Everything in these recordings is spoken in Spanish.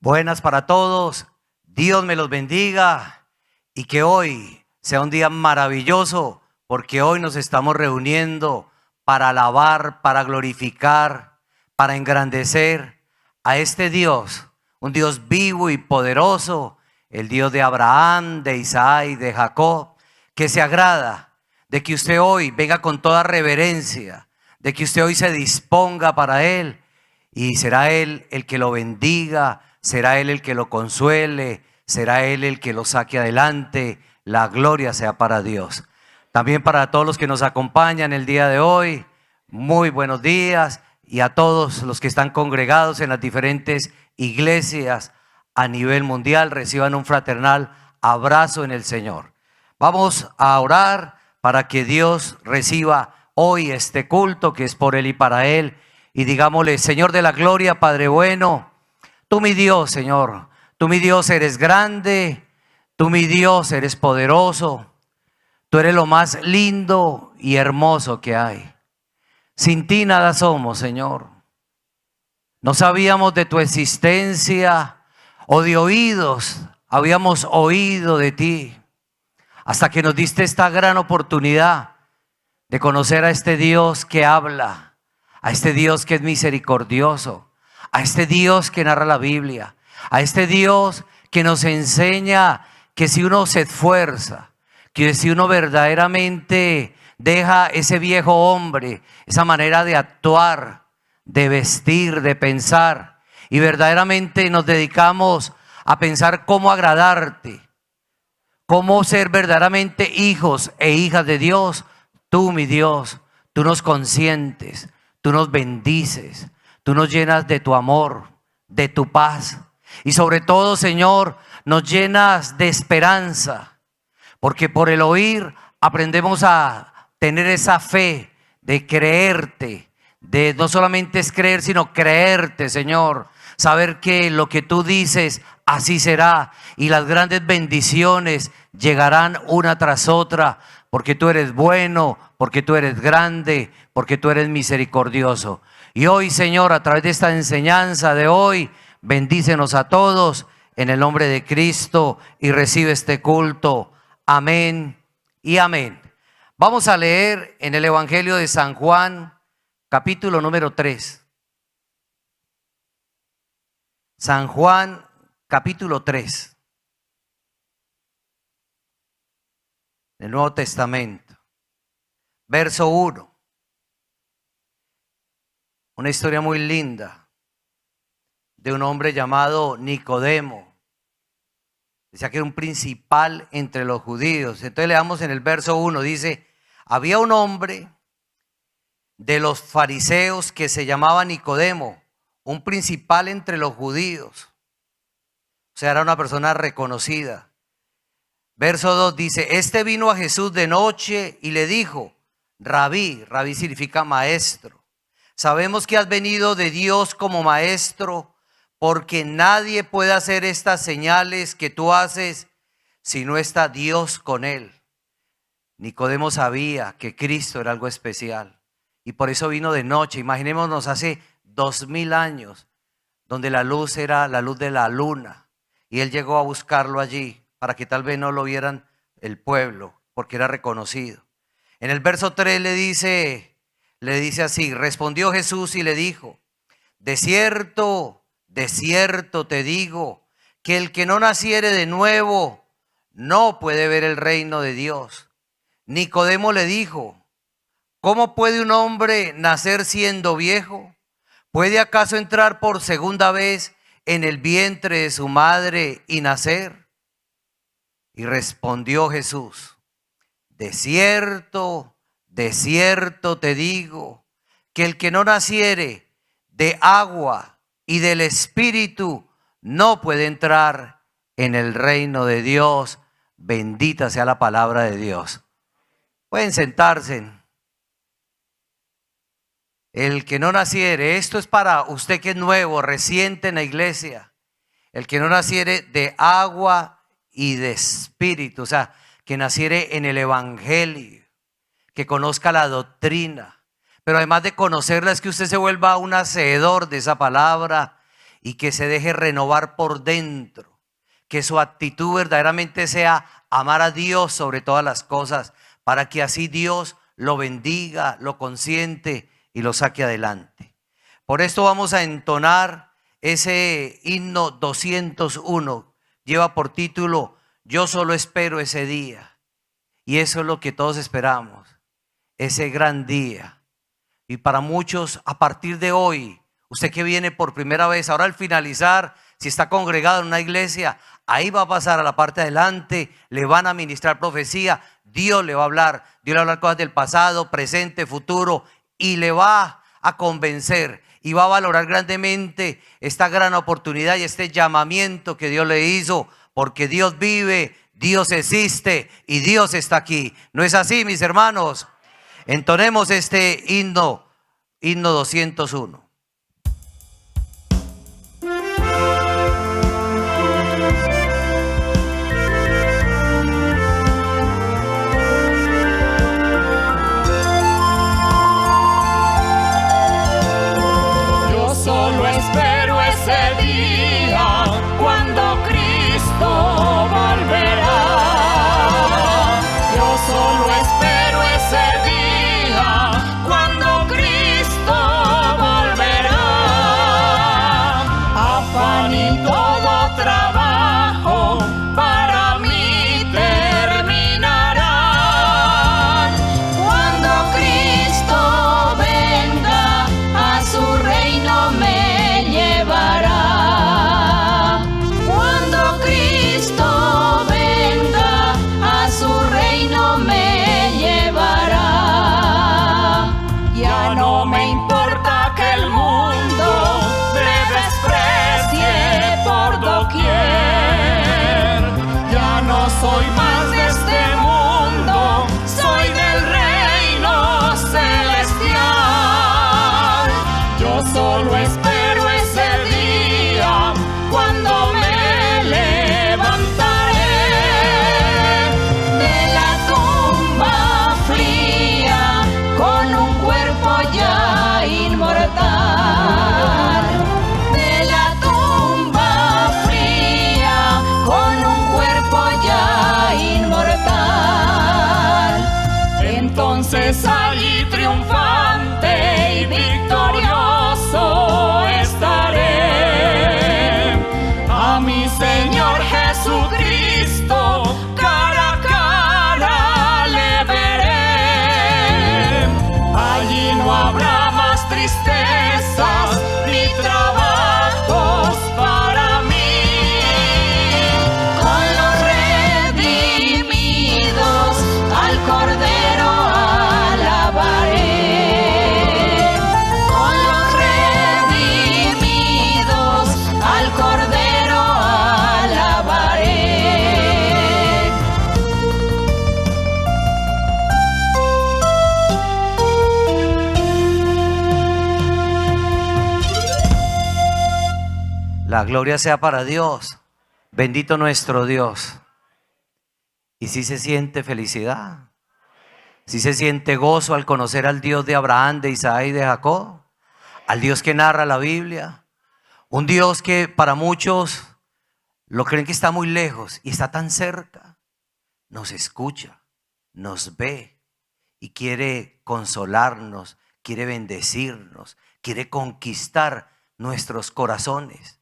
Buenas para todos, Dios me los bendiga y que hoy sea un día maravilloso porque hoy nos estamos reuniendo para alabar, para glorificar, para engrandecer a este Dios, un Dios vivo y poderoso, el Dios de Abraham, de Isaac y de Jacob, que se agrada de que usted hoy venga con toda reverencia, de que usted hoy se disponga para Él y será Él el que lo bendiga. Será Él el que lo consuele, será Él el que lo saque adelante. La gloria sea para Dios. También para todos los que nos acompañan el día de hoy, muy buenos días. Y a todos los que están congregados en las diferentes iglesias a nivel mundial, reciban un fraternal abrazo en el Señor. Vamos a orar para que Dios reciba hoy este culto que es por Él y para Él. Y digámosle: Señor de la gloria, Padre bueno, tú mi Dios, Señor, tú mi Dios eres grande, tú mi Dios eres poderoso, tú eres lo más lindo y hermoso que hay. Sin ti nada somos, Señor. No sabíamos de tu existencia o de oídos, habíamos oído de ti, hasta que nos diste esta gran oportunidad de conocer a este Dios que habla, a este Dios que es misericordioso, a este Dios que narra la Biblia, a este Dios que nos enseña que si uno se esfuerza, que si uno verdaderamente deja ese viejo hombre, esa manera de actuar, de vestir, de pensar, y verdaderamente nos dedicamos a pensar cómo agradarte, cómo ser verdaderamente hijos e hijas de Dios, tú mi Dios, tú nos consientes, tú nos bendices. Tú nos llenas de tu amor, de tu paz y sobre todo, Señor, nos llenas de esperanza, porque por el oír aprendemos a tener esa fe de creerte, de no solamente es creer, sino creerte, Señor, saber que lo que tú dices así será y las grandes bendiciones llegarán una tras otra, porque tú eres bueno, porque tú eres grande, porque tú eres misericordioso. Y hoy, Señor, a través de esta enseñanza de hoy, bendícenos a todos en el nombre de Cristo y recibe este culto. Amén y amén. Vamos a leer en el Evangelio de San Juan, capítulo número 3. San Juan, capítulo 3. Del Nuevo Testamento. Verso 1. Una historia muy linda de un hombre llamado Nicodemo. Decía que era un principal entre los judíos. Entonces leamos en el verso 1, dice: había un hombre de los fariseos que se llamaba Nicodemo, un principal entre los judíos. O sea, era una persona reconocida. Verso 2 dice: este vino a Jesús de noche y le dijo: Rabí, Rabí significa maestro. Sabemos que has venido de Dios como maestro, porque nadie puede hacer estas señales que tú haces si no está Dios con él. Nicodemo sabía que Cristo era algo especial y por eso vino de noche. Imaginémonos hace 2000 años, donde la luz era la luz de la luna, y él llegó a buscarlo allí para que tal vez no lo vieran el pueblo, porque era reconocido. En el verso 3 le dice así: respondió Jesús y le dijo: de cierto te digo, que el que no naciere de nuevo no puede ver el reino de Dios. Nicodemo le dijo: ¿cómo puede un hombre nacer siendo viejo? ¿Puede acaso entrar por segunda vez en el vientre de su madre y nacer? Y respondió Jesús: de cierto te digo, que el que no naciere de agua y del Espíritu no puede entrar en el reino de Dios. Bendita sea la palabra de Dios. Pueden sentarse. El que no naciere, esto es para usted que es nuevo, reciente en la iglesia. El que no naciere de agua y de Espíritu, o sea, que naciere en el Evangelio, que conozca la doctrina, pero además de conocerla es que usted se vuelva un hacedor de esa palabra y que se deje renovar por dentro, que su actitud verdaderamente sea amar a Dios sobre todas las cosas, para que así Dios lo bendiga, lo consiente y lo saque adelante. Por esto vamos a entonar ese himno 201, lleva por título Yo solo espero ese día, y eso es lo que todos esperamos, ese gran día. Y para muchos, a partir de hoy, usted que viene por primera vez, ahora al finalizar, si está congregado en una iglesia, ahí va a pasar a la parte de adelante, le van a ministrar profecía, Dios le va a hablar cosas del pasado, presente, futuro, y le va a convencer y va a valorar grandemente esta gran oportunidad y este llamamiento que Dios le hizo, porque Dios vive, Dios existe y Dios está aquí. ¿No es así, mis hermanos? Entonemos este himno 201. Yo solo espero ese día cuando Cristo volverá. Yo solo espero ese día cuando Cristo volverá. Afán y todo trabajo para mí terminará. Cuando Cristo venga a su reino me llevará. Cuando Cristo venga a su reino me llevará. Ya no me importa que el mundo me desprecie por doquier. Ya no soy más de este mundo, soy del reino celestial. Yo solo espero ese día cuando me levantaré de la tumba fría con un cuerpo ya inmortal. De la tumba fría con un cuerpo ya inmortal. Entonces allí triunfante y victorioso estaré. A mi Señor Jesucristo cara a cara le veré. Allí no habrá más tristezas ni trabajos para mí. Con los redimidos al Cordero alabaré. Con los redimidos al Cordero alabaré. La gloria sea para Dios. Bendito nuestro Dios. Y si se siente felicidad, si se siente gozo al conocer al Dios de Abraham, de Isaac y de Jacob, al Dios que narra la Biblia, un Dios que para muchos lo creen que está muy lejos y está tan cerca, nos escucha, nos ve y quiere consolarnos, quiere bendecirnos, quiere conquistar nuestros corazones.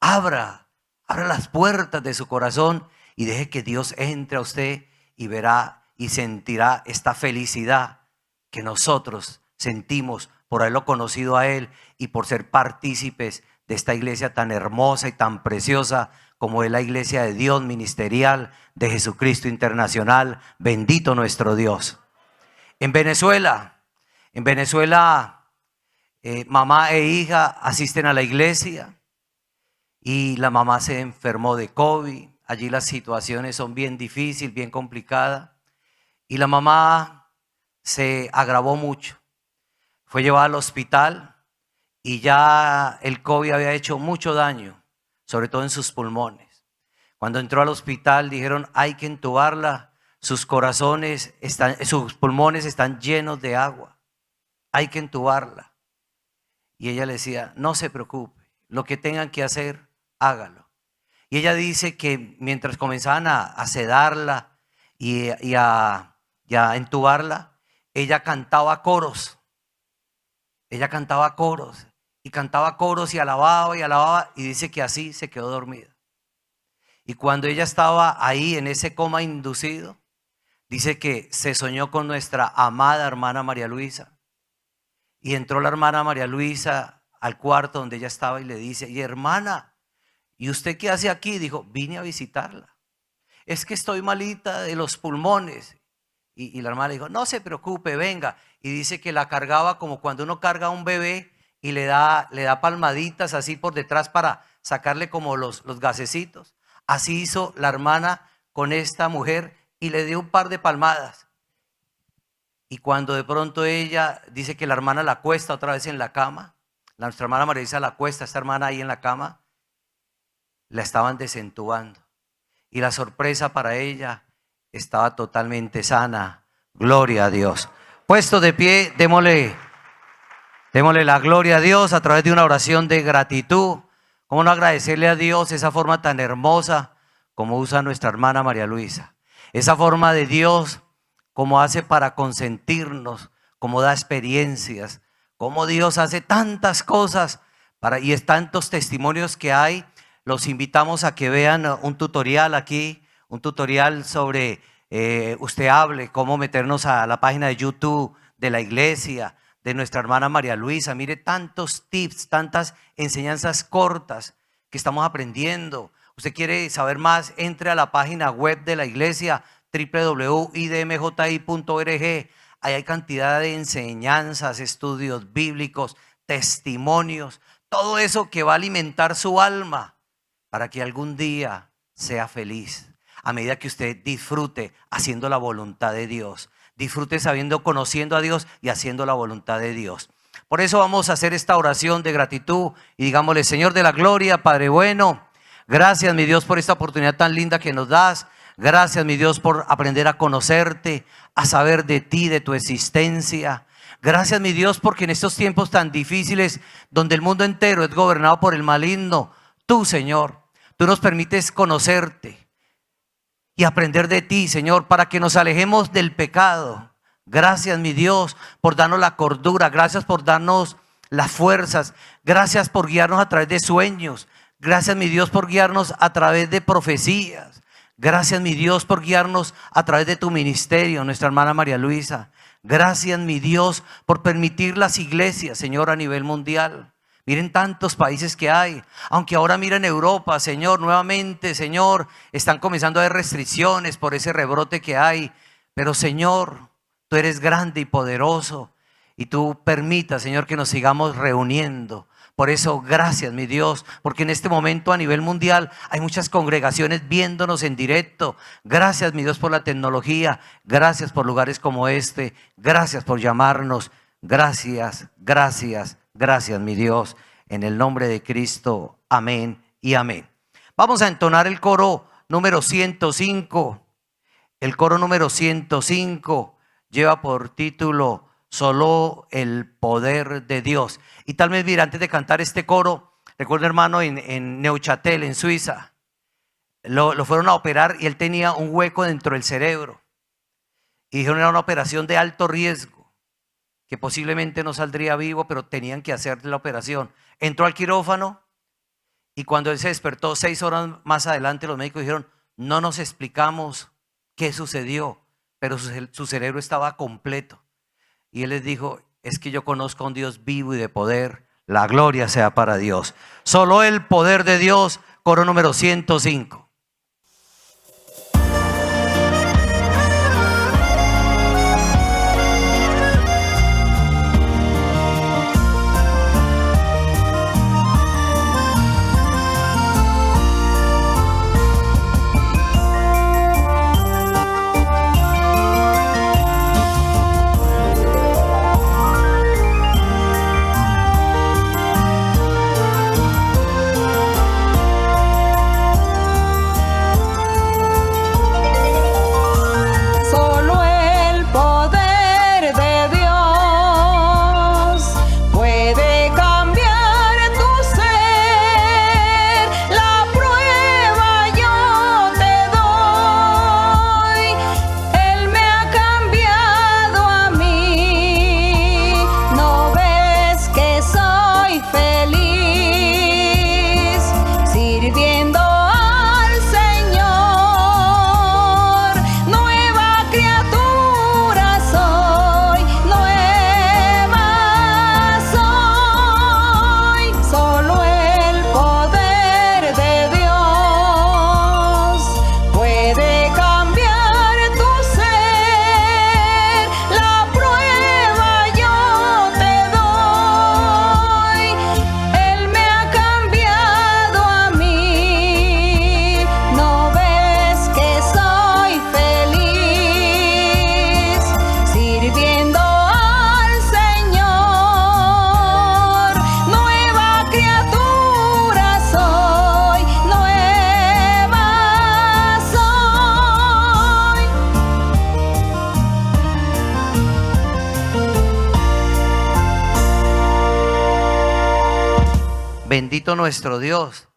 Abra las puertas de su corazón y deje que Dios entre a usted y verá y sentirá esta felicidad que nosotros sentimos por haberlo conocido a Él y por ser partícipes de esta iglesia tan hermosa y tan preciosa como es la iglesia de Dios ministerial de Jesucristo Internacional. Bendito nuestro Dios. En Venezuela, mamá e hija asisten a la iglesia. Y la mamá se enfermó de COVID. Allí las situaciones son bien difíciles, bien complicadas. Y la mamá se agravó mucho. Fue llevada al hospital y ya el COVID había hecho mucho daño, sobre todo en sus pulmones. Cuando entró al hospital dijeron hay que entubarla. Sus pulmones están llenos de agua. Hay que entubarla. Y ella le decía, no se preocupe, lo que tengan que hacer, hágalo. Y ella dice que mientras comenzaban a sedarla y a entubarla, ella cantaba coros. Ella cantaba coros y cantaba coros y alababa y dice que así se quedó dormida. Y cuando ella estaba ahí en ese coma inducido, dice que se soñó con nuestra amada hermana María Luisa. Y entró la hermana María Luisa al cuarto donde ella estaba y le dice: y hermana, ¿y usted qué hace aquí? Dijo: vine a visitarla. Es que estoy malita de los pulmones. Y la hermana le dijo: no se preocupe, venga. Y dice que la cargaba como cuando uno carga a un bebé y le da palmaditas así por detrás para sacarle como los gasecitos. Así hizo la hermana con esta mujer y le dio un par de palmadas. Y cuando de pronto ella dice que la hermana la acuesta otra vez en la cama, nuestra hermana María Luisa la acuesta, esta hermana ahí en la cama, la estaban desentubando. Y la sorpresa para ella, estaba totalmente sana. Gloria a Dios. Puesto de pie, démosle la gloria a Dios a través de una oración de gratitud. ¿Cómo no agradecerle a Dios esa forma tan hermosa como usa nuestra hermana María Luisa? Esa forma de Dios, como hace para consentirnos, como da experiencias, como Dios hace tantas cosas y es tantos testimonios que hay. Los invitamos a que vean un tutorial aquí, un tutorial sobre usted hable, cómo meternos a la página de YouTube de la iglesia, de nuestra hermana María Luisa. Mire tantos tips, tantas enseñanzas cortas que estamos aprendiendo. Usted quiere saber más, entre a la página web de la iglesia, www.idmji.org. Ahí hay cantidad de enseñanzas, estudios bíblicos, testimonios, todo eso que va a alimentar su alma para que algún día sea feliz. A medida que usted disfrute haciendo la voluntad de Dios, disfrute conociendo a Dios y haciendo la voluntad de Dios. Por eso vamos a hacer esta oración de gratitud y digámosle: Señor de la gloria, Padre bueno, gracias mi Dios por esta oportunidad tan linda que nos das. Gracias mi Dios por aprender a conocerte, a saber de ti, de tu existencia. Gracias mi Dios porque en estos tiempos tan difíciles donde el mundo entero es gobernado por el maligno, tú, Señor, tú nos permites conocerte y aprender de ti, Señor, para que nos alejemos del pecado. Gracias, mi Dios, por darnos la cordura. Gracias por darnos las fuerzas. Gracias por guiarnos a través de sueños. Gracias, mi Dios, por guiarnos a través de profecías. Gracias, mi Dios, por guiarnos a través de tu ministerio, nuestra hermana María Luisa. Gracias, mi Dios, por permitir las iglesias, Señor, a nivel mundial. Miren tantos países que hay, aunque ahora miren Europa, Señor, nuevamente, Señor, están comenzando a haber restricciones por ese rebrote que hay. Pero, Señor, tú eres grande y poderoso y tú permitas, Señor, que nos sigamos reuniendo. Por eso, gracias, mi Dios, porque en este momento a nivel mundial hay muchas congregaciones viéndonos en directo. Gracias, mi Dios, por la tecnología. Gracias por lugares como este. Gracias por llamarnos. Gracias, gracias. Gracias, mi Dios, en el nombre de Cristo. Amén y amén. Vamos a entonar el coro número 105. El coro número 105 lleva por título Solo el poder de Dios. Y tal vez, mira, antes de cantar este coro, recuerdo, hermano, en Neuchâtel, en Suiza, lo fueron a operar y él tenía un hueco dentro del cerebro. Y dijeron que era una operación de alto riesgo, que posiblemente no saldría vivo, pero tenían que hacer la operación. Entró al quirófano y cuando él se despertó 6 horas más adelante, los médicos dijeron: no nos explicamos qué sucedió, pero su cerebro estaba completo. Y él les dijo: es que yo conozco a un Dios vivo y de poder. La gloria sea para Dios. Solo el poder de Dios, coro número 105. Bendito nuestro Dios.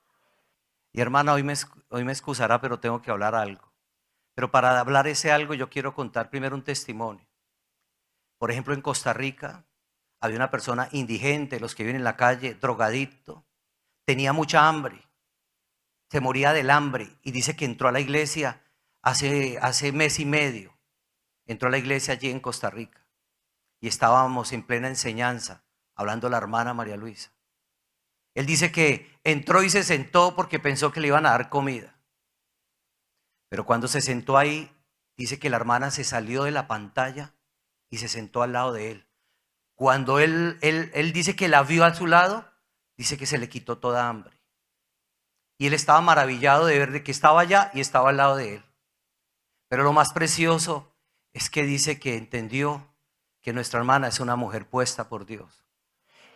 Y hermana, hoy me excusará, pero tengo que hablar algo. Pero para hablar ese algo yo quiero contar primero un testimonio. Por ejemplo, en Costa Rica había una persona indigente, los que viven en la calle, drogadicto, tenía mucha hambre, se moría del hambre y dice que entró a la iglesia hace mes y medio. Entró a la iglesia allí en Costa Rica y estábamos en plena enseñanza, hablando la hermana María Luisa. Él dice que entró y se sentó porque pensó que le iban a dar comida. Pero cuando se sentó ahí, dice que la hermana se salió de la pantalla y se sentó al lado de él. Cuando él dice que la vio a su lado, dice que se le quitó toda hambre. Y él estaba maravillado de ver de que estaba allá y estaba al lado de él. Pero lo más precioso es que dice que entendió que nuestra hermana es una mujer puesta por Dios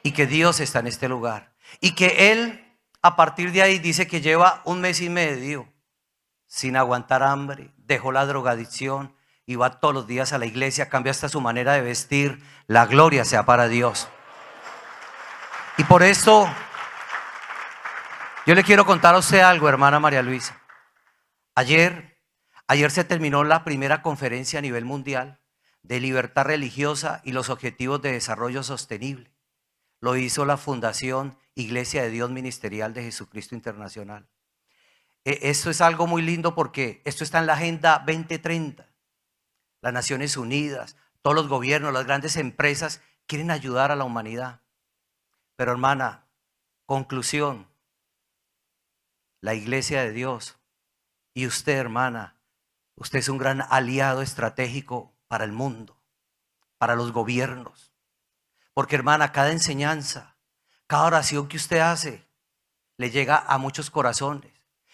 y que Dios está en este lugar. Y que él, a partir de ahí, dice que lleva un mes y medio sin aguantar hambre, dejó la drogadicción y va todos los días a la iglesia, cambia hasta su manera de vestir. La gloria sea para Dios. Y por esto yo le quiero contar a usted algo, hermana María Luisa. Ayer se terminó la primera conferencia a nivel mundial de libertad religiosa y los objetivos de desarrollo sostenible. Lo hizo la Fundación Iglesia de Dios Ministerial de Jesucristo Internacional. Esto es algo muy lindo porque esto está en la Agenda 2030. Las Naciones Unidas, todos los gobiernos, las grandes empresas quieren ayudar a la humanidad. Pero hermana, conclusión, la Iglesia de Dios y usted, hermana, usted es un gran aliado estratégico para el mundo, para los gobiernos. Porque hermana, cada enseñanza, cada oración que usted hace, le llega a muchos corazones.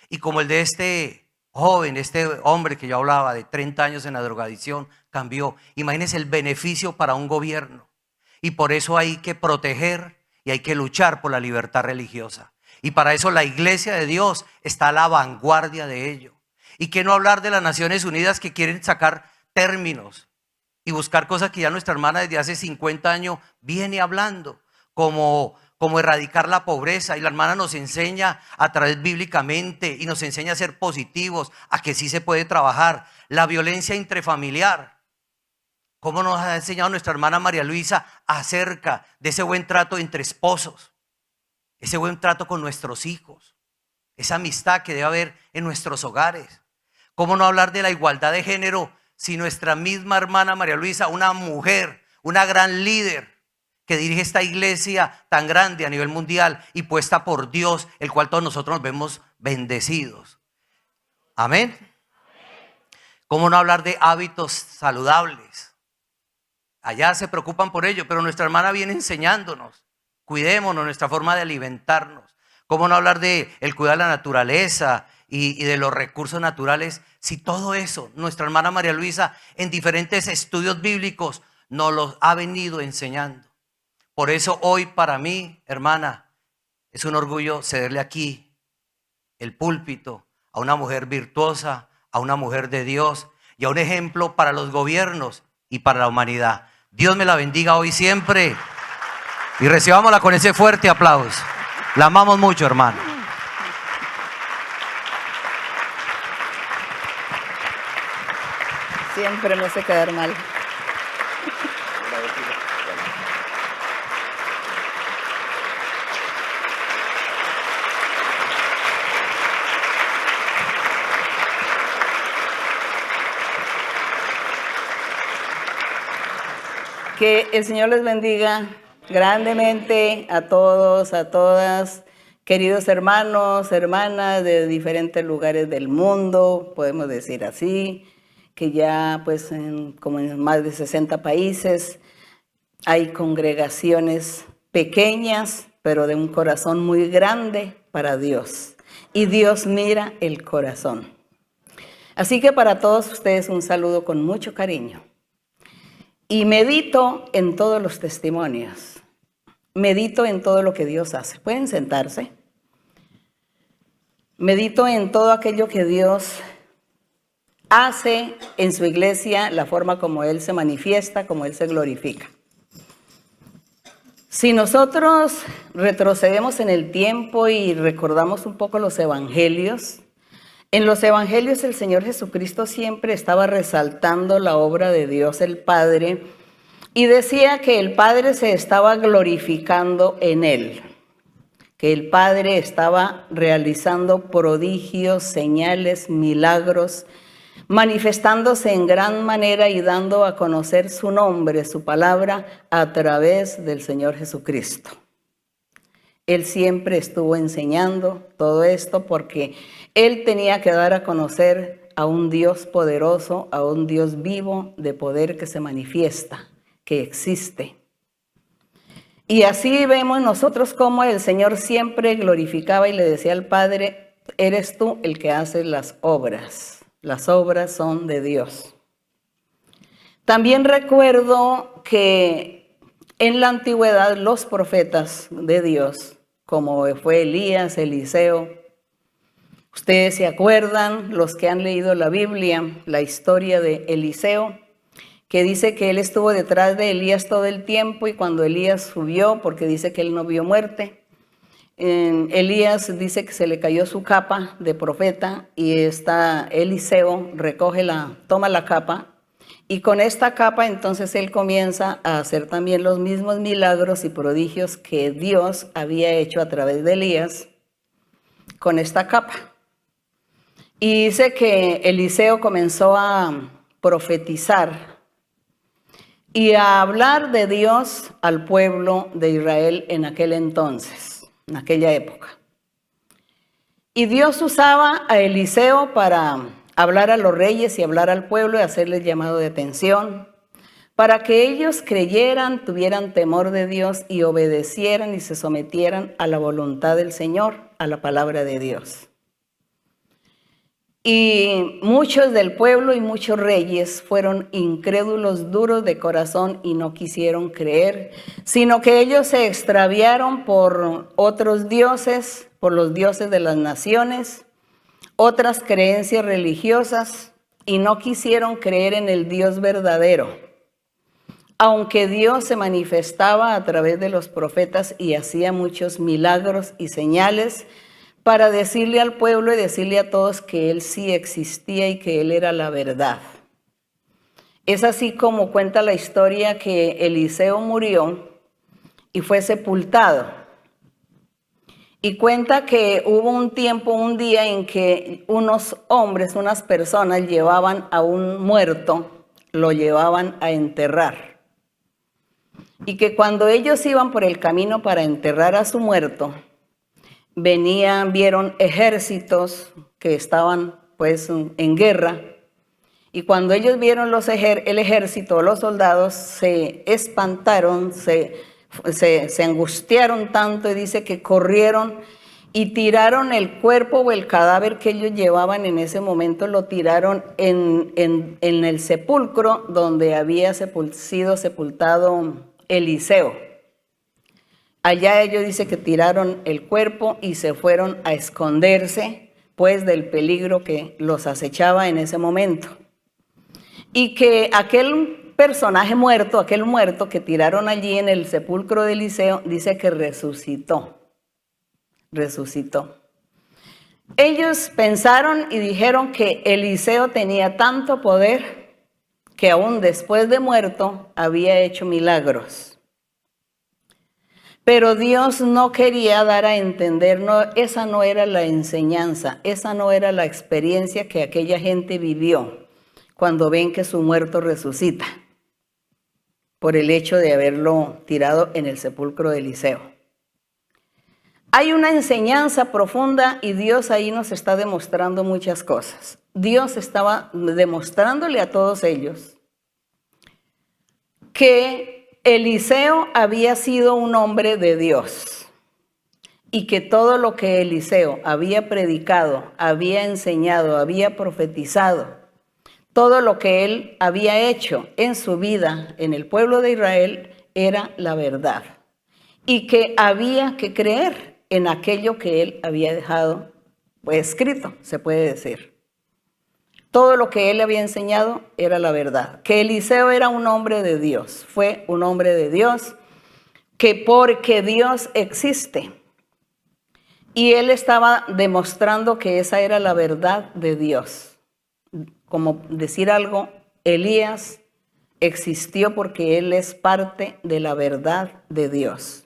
Y como el de este joven, este hombre que yo hablaba de 30 años en la drogadicción, cambió. Imagínense el beneficio para un gobierno. Y por eso hay que proteger y hay que luchar por la libertad religiosa. Y para eso la Iglesia de Dios está a la vanguardia de ello. Y que no hablar de las Naciones Unidas que quieren sacar términos y buscar cosas que ya nuestra hermana desde hace 50 años viene hablando, como erradicar la pobreza. Y la hermana nos enseña a través bíblicamente y nos enseña a ser positivos, a que sí se puede trabajar. La violencia intrafamiliar. ¿Cómo nos ha enseñado nuestra hermana María Luisa acerca de ese buen trato entre esposos? Ese buen trato con nuestros hijos. Esa amistad que debe haber en nuestros hogares. ¿Cómo no hablar de la igualdad de género si nuestra misma hermana María Luisa, una mujer, una gran líder, que dirige esta iglesia tan grande a nivel mundial y puesta por Dios, el cual todos nosotros nos vemos bendecidos? Amén. ¿Cómo no hablar de hábitos saludables? Allá se preocupan por ello, pero nuestra hermana viene enseñándonos. Cuidémonos nuestra forma de alimentarnos. ¿Cómo no hablar de el cuidar de la naturaleza y de los recursos naturales? Si todo eso, nuestra hermana María Luisa en diferentes estudios bíblicos nos los ha venido enseñando. Por eso hoy para mí, hermana, es un orgullo cederle aquí el púlpito a una mujer virtuosa, a una mujer de Dios y a un ejemplo para los gobiernos y para la humanidad. Dios me la bendiga hoy siempre y recibámosla con ese fuerte aplauso. La amamos mucho, hermano. Siempre me hace quedar mal. Que el Señor les bendiga grandemente a todos, a todas, queridos hermanos, hermanas de diferentes lugares del mundo, podemos decir así, que ya pues como en más de 60 países hay congregaciones pequeñas, pero de un corazón muy grande para Dios. Y Dios mira el corazón. Así que para todos ustedes un saludo con mucho cariño. Y medito en todos los testimonios. Medito en todo lo que Dios hace. Pueden sentarse. Medito en todo aquello que Dios hace en su iglesia, la forma como Él se manifiesta, como Él se glorifica. Si nosotros retrocedemos en el tiempo y recordamos un poco los evangelios, en los evangelios el Señor Jesucristo siempre estaba resaltando la obra de Dios el Padre y decía que el Padre se estaba glorificando en él, que el Padre estaba realizando prodigios, señales, milagros, manifestándose en gran manera y dando a conocer su nombre, su palabra, a través del Señor Jesucristo. Él siempre estuvo enseñando todo esto porque Él tenía que dar a conocer a un Dios poderoso, a un Dios vivo de poder que se manifiesta, que existe. Y así vemos nosotros cómo el Señor siempre glorificaba y le decía al Padre, eres tú el que hace las obras. Las obras son de Dios. También recuerdo que en la antigüedad los profetas de Dios, como fue Elías, Eliseo, ustedes se acuerdan, los que han leído la Biblia, la historia de Eliseo, que dice que él estuvo detrás de Elías todo el tiempo y cuando Elías subió, porque dice que él no vio muerte, Elías dice que se le cayó su capa de profeta y Eliseo toma la capa y con esta capa entonces él comienza a hacer también los mismos milagros y prodigios que Dios había hecho a través de Elías con esta capa. Y dice que Eliseo comenzó a profetizar y a hablar de Dios al pueblo de Israel en aquel entonces. En aquella época. Y Dios usaba a Eliseo para hablar a los reyes y hablar al pueblo y hacerles llamado de atención, para que ellos creyeran, tuvieran temor de Dios y obedecieran y se sometieran a la voluntad del Señor, a la palabra de Dios. Y muchos del pueblo y muchos reyes fueron incrédulos, duros de corazón y no quisieron creer, sino que ellos se extraviaron por otros dioses, por los dioses de las naciones, otras creencias religiosas y no quisieron creer en el Dios verdadero. Aunque Dios se manifestaba a través de los profetas y hacía muchos milagros y señales, para decirle al pueblo y decirle a todos que Él sí existía y que Él era la verdad. Es así como cuenta la historia que Eliseo murió y fue sepultado. Y cuenta que hubo un día en que unos hombres, unas personas llevaban a un muerto, lo llevaban a enterrar. Y que cuando ellos iban por el camino para enterrar a su muerto, vieron ejércitos que estaban pues en guerra y cuando ellos vieron el ejército, los soldados se espantaron, se angustiaron tanto y dice que corrieron y tiraron el cuerpo o el cadáver que ellos llevaban en ese momento, lo tiraron en el sepulcro donde había sido sepultado Eliseo. Allá ellos dice que tiraron el cuerpo y se fueron a esconderse, pues, del peligro que los acechaba en ese momento. Y que aquel personaje muerto, aquel muerto que tiraron allí en el sepulcro de Eliseo, dice que resucitó. Resucitó. Ellos pensaron y dijeron que Eliseo tenía tanto poder que aún después de muerto había hecho milagros. Pero Dios no quería dar a entender, esa no era la enseñanza, esa no era la experiencia que aquella gente vivió cuando ven que su muerto resucita, por el hecho de haberlo tirado en el sepulcro de Eliseo. Hay una enseñanza profunda y Dios ahí nos está demostrando muchas cosas. Dios estaba demostrándole a todos ellos que Eliseo había sido un hombre de Dios y que todo lo que Eliseo había predicado, había enseñado, había profetizado, todo lo que él había hecho en su vida en el pueblo de Israel era la verdad y que había que creer en aquello que él había dejado escrito, se puede decir. Todo lo que él había enseñado era la verdad. Que Eliseo era un hombre de Dios, fue un hombre de Dios, que porque Dios existe. Y él estaba demostrando que esa era la verdad de Dios. Como decir algo, Elías existió porque él es parte de la verdad de Dios.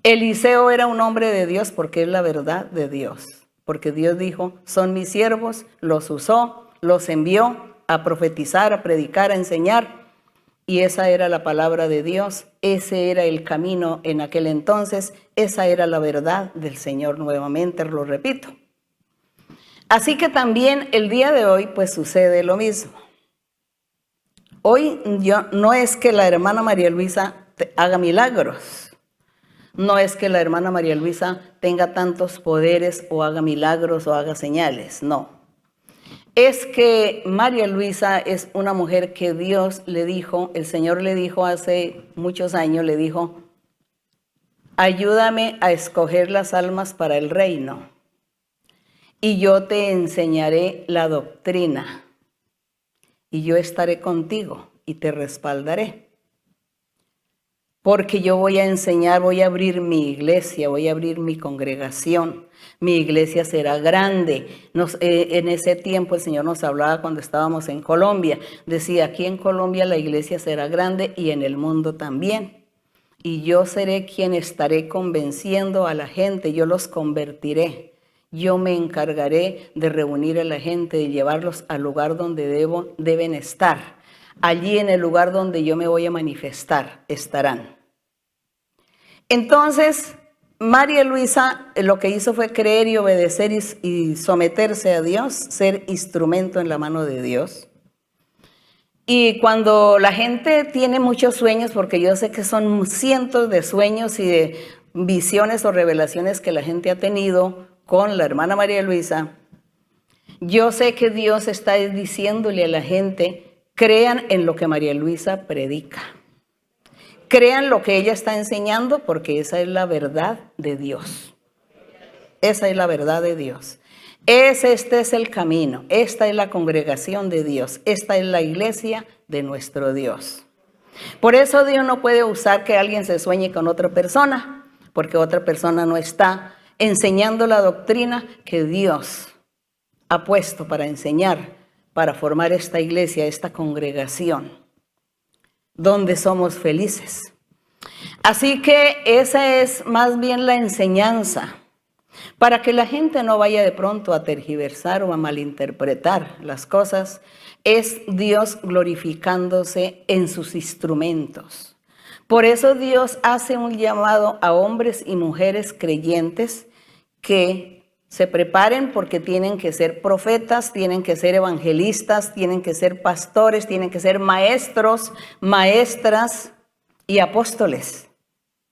Eliseo era un hombre de Dios porque es la verdad de Dios. Porque Dios dijo, son mis siervos, los usó, los envió a profetizar, a predicar, a enseñar. Y esa era la palabra de Dios, ese era el camino en aquel entonces, esa era la verdad del Señor, nuevamente lo repito. Así que también el día de hoy pues sucede lo mismo. Hoy no es que la hermana María Luisa haga milagros, no es que la hermana María Luisa tenga tantos poderes o haga milagros o haga señales, no. Es que María Luisa es una mujer que Dios le dijo, el Señor le dijo hace muchos años, le dijo, ayúdame a escoger las almas para el reino y yo te enseñaré la doctrina y yo estaré contigo y te respaldaré. Porque yo voy a enseñar, voy a abrir mi iglesia, voy a abrir mi congregación. Mi iglesia será grande. En ese tiempo el Señor nos hablaba cuando estábamos en Colombia. Decía, aquí en Colombia la iglesia será grande y en el mundo también. Y yo seré quien estaré convenciendo a la gente, yo los convertiré. Yo me encargaré de reunir a la gente, de llevarlos al lugar donde deben estar. Allí en el lugar donde yo me voy a manifestar, estarán. Entonces, María Luisa lo que hizo fue creer y obedecer y someterse a Dios, ser instrumento en la mano de Dios. Y cuando la gente tiene muchos sueños, porque yo sé que son cientos de sueños y de visiones o revelaciones que la gente ha tenido con la hermana María Luisa, yo sé que Dios está diciéndole a la gente, crean en lo que María Luisa predica. Crean lo que ella está enseñando porque esa es la verdad de Dios. Esa es la verdad de Dios. Este es el camino. Esta es la congregación de Dios. Esta es la iglesia de nuestro Dios. Por eso Dios no puede usar que alguien se sueñe con otra persona, porque otra persona no está enseñando la doctrina que Dios ha puesto para enseñar, para formar esta iglesia, esta congregación, donde somos felices. Así que esa es más bien la enseñanza, para que la gente no vaya de pronto a tergiversar o a malinterpretar las cosas, es Dios glorificándose en sus instrumentos. Por eso Dios hace un llamado a hombres y mujeres creyentes que se preparen porque tienen que ser profetas, tienen que ser evangelistas, tienen que ser pastores, tienen que ser maestros, maestras y apóstoles.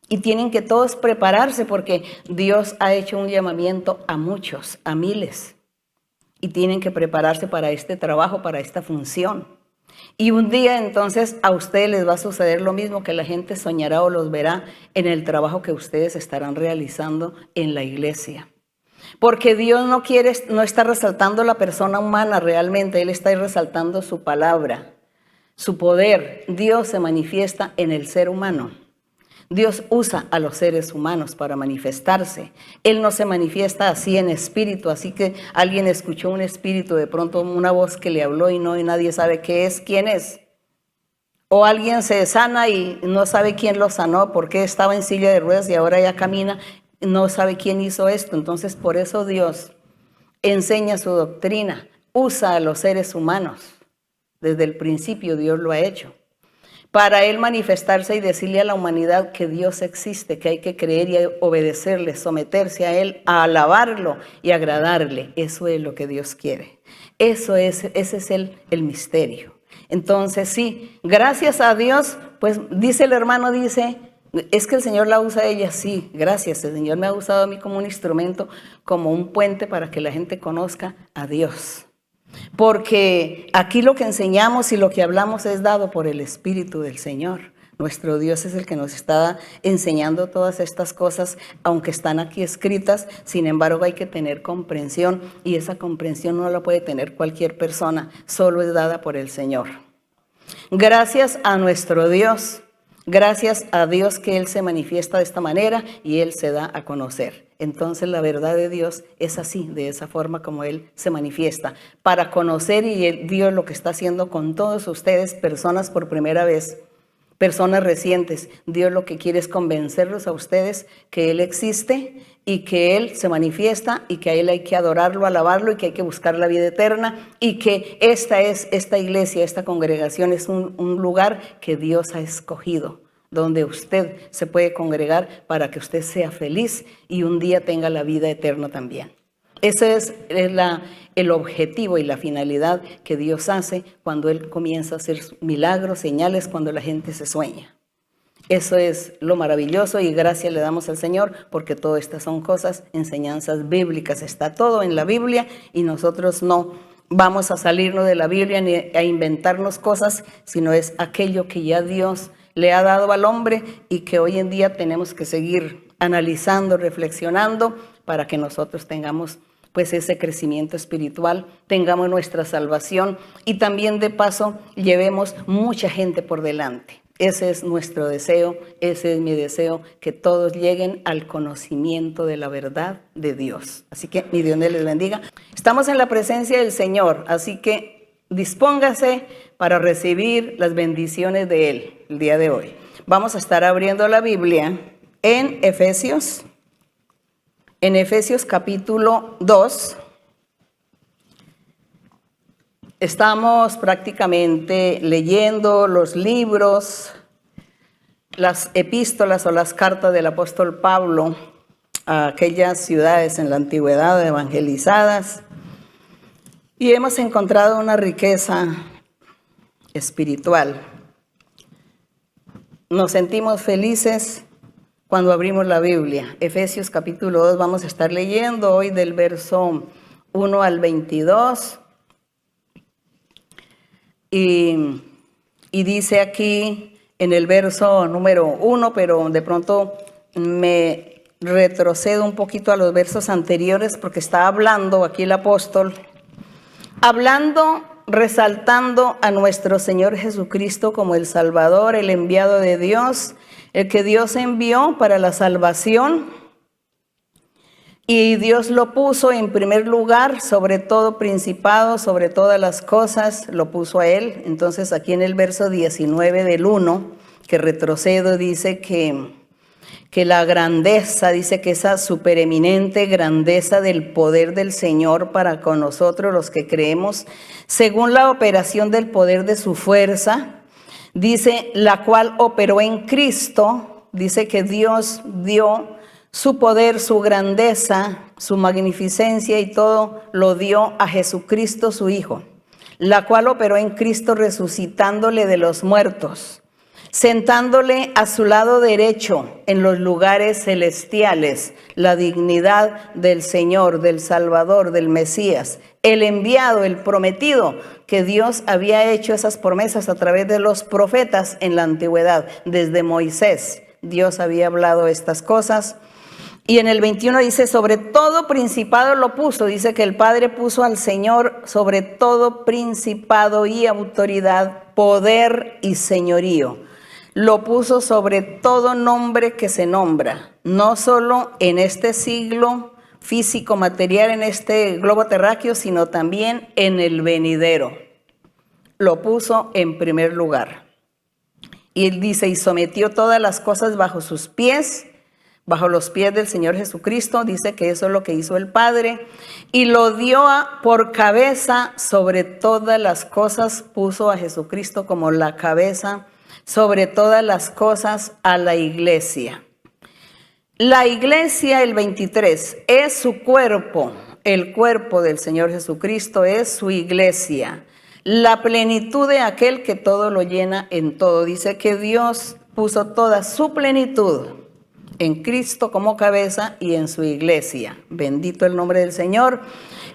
Y tienen que todos prepararse porque Dios ha hecho un llamamiento a muchos, a miles. Y tienen que prepararse para este trabajo, para esta función. Y un día entonces a ustedes les va a suceder lo mismo, que la gente soñará o los verá en el trabajo que ustedes estarán realizando en la iglesia. Porque Dios no está resaltando la persona humana realmente, Él está resaltando su palabra, su poder. Dios se manifiesta en el ser humano. Dios usa a los seres humanos para manifestarse. Él no se manifiesta así en espíritu, así que alguien escuchó un espíritu, de pronto una voz que le habló y nadie sabe qué es, quién es. O alguien se sana y no sabe quién lo sanó, porque estaba en silla de ruedas y ahora ya camina. No sabe quién hizo esto. Entonces por eso Dios enseña su doctrina, usa a los seres humanos. Desde el principio Dios lo ha hecho. Para Él manifestarse y decirle a la humanidad que Dios existe, que hay que creer y obedecerle, someterse a Él, a alabarlo y agradarle. Eso es lo que Dios quiere. Ese es el misterio. Entonces sí, gracias a Dios, pues dice el hermano, es que el Señor la usa a ella, sí, gracias. El Señor me ha usado a mí como un instrumento, como un puente para que la gente conozca a Dios. Porque aquí lo que enseñamos y lo que hablamos es dado por el Espíritu del Señor. Nuestro Dios es el que nos está enseñando todas estas cosas, aunque están aquí escritas. Sin embargo, hay que tener comprensión y esa comprensión no la puede tener cualquier persona, solo es dada por el Señor. Gracias a nuestro Dios. Gracias a Dios que Él se manifiesta de esta manera y Él se da a conocer. Entonces la verdad de Dios es así, de esa forma como Él se manifiesta. Para conocer y Dios lo que está haciendo con todos ustedes, personas por primera vez, personas recientes, Dios lo que quiere es convencerlos a ustedes que Él existe y que Él se manifiesta y que a Él hay que adorarlo, alabarlo y que hay que buscar la vida eterna y que esta iglesia, esta congregación es un lugar que Dios ha escogido, donde usted se puede congregar para que usted sea feliz y un día tenga la vida eterna también. Ese es el objetivo y la finalidad que Dios hace cuando Él comienza a hacer milagros, señales, cuando la gente se sueña. Eso es lo maravilloso y gracias le damos al Señor porque todas estas son cosas, enseñanzas bíblicas. Está todo en la Biblia y nosotros no vamos a salirnos de la Biblia ni a inventarnos cosas, sino es aquello que ya Dios le ha dado al hombre y que hoy en día tenemos que seguir analizando, reflexionando para que nosotros tengamos pues ese crecimiento espiritual, tengamos nuestra salvación y también de paso llevemos mucha gente por delante. Ese es nuestro deseo, ese es mi deseo, que todos lleguen al conocimiento de la verdad de Dios. Así que mi Dios les bendiga. Estamos en la presencia del Señor, así que dispóngase para recibir las bendiciones de Él el día de hoy. Vamos a estar abriendo la Biblia en Efesios. En Efesios capítulo 2, estamos prácticamente leyendo los libros, las epístolas o las cartas del apóstol Pablo a aquellas ciudades en la antigüedad evangelizadas y hemos encontrado una riqueza espiritual. Nos sentimos felices cuando abrimos la Biblia. Efesios capítulo 2 vamos a estar leyendo hoy del verso 1 al 22. Y dice aquí en el verso número 1, pero de pronto me retrocedo un poquito a los versos anteriores porque está hablando aquí el apóstol, resaltando a nuestro Señor Jesucristo como el Salvador, el enviado de Dios, el que Dios envió para la salvación y Dios lo puso en primer lugar sobre todo principado, sobre todas las cosas, lo puso a Él. Entonces aquí en el verso 19 del 1, que retrocedo, dice que la grandeza, dice que esa supereminente grandeza del poder del Señor para con nosotros los que creemos, según la operación del poder de su fuerza, dice, la cual operó en Cristo, dice que Dios dio su poder, su grandeza, su magnificencia y todo lo dio a Jesucristo su Hijo, la cual operó en Cristo resucitándole de los muertos, sentándole a su lado derecho en los lugares celestiales, la dignidad del Señor, del Salvador, del Mesías, el enviado, el prometido, que Dios había hecho esas promesas a través de los profetas en la antigüedad. Desde Moisés, Dios había hablado estas cosas. Y en el 21 dice, sobre todo principado lo puso, dice que el Padre puso al Señor sobre todo principado y autoridad, poder y señorío. Lo puso sobre todo nombre que se nombra, no solo en este siglo físico, material, en este globo terráqueo, sino también en el venidero. Lo puso en primer lugar. Y él dice, y sometió todas las cosas bajo sus pies, bajo los pies del Señor Jesucristo. Dice que eso es lo que hizo el Padre. Y lo dio por cabeza sobre todas las cosas, puso a Jesucristo como la cabeza sobre todas las cosas a la iglesia. La iglesia, el 23, es su cuerpo. El cuerpo del Señor Jesucristo es su iglesia. La plenitud de aquel que todo lo llena en todo. Dice que Dios puso toda su plenitud en Cristo como cabeza y en su iglesia. Bendito el nombre del Señor.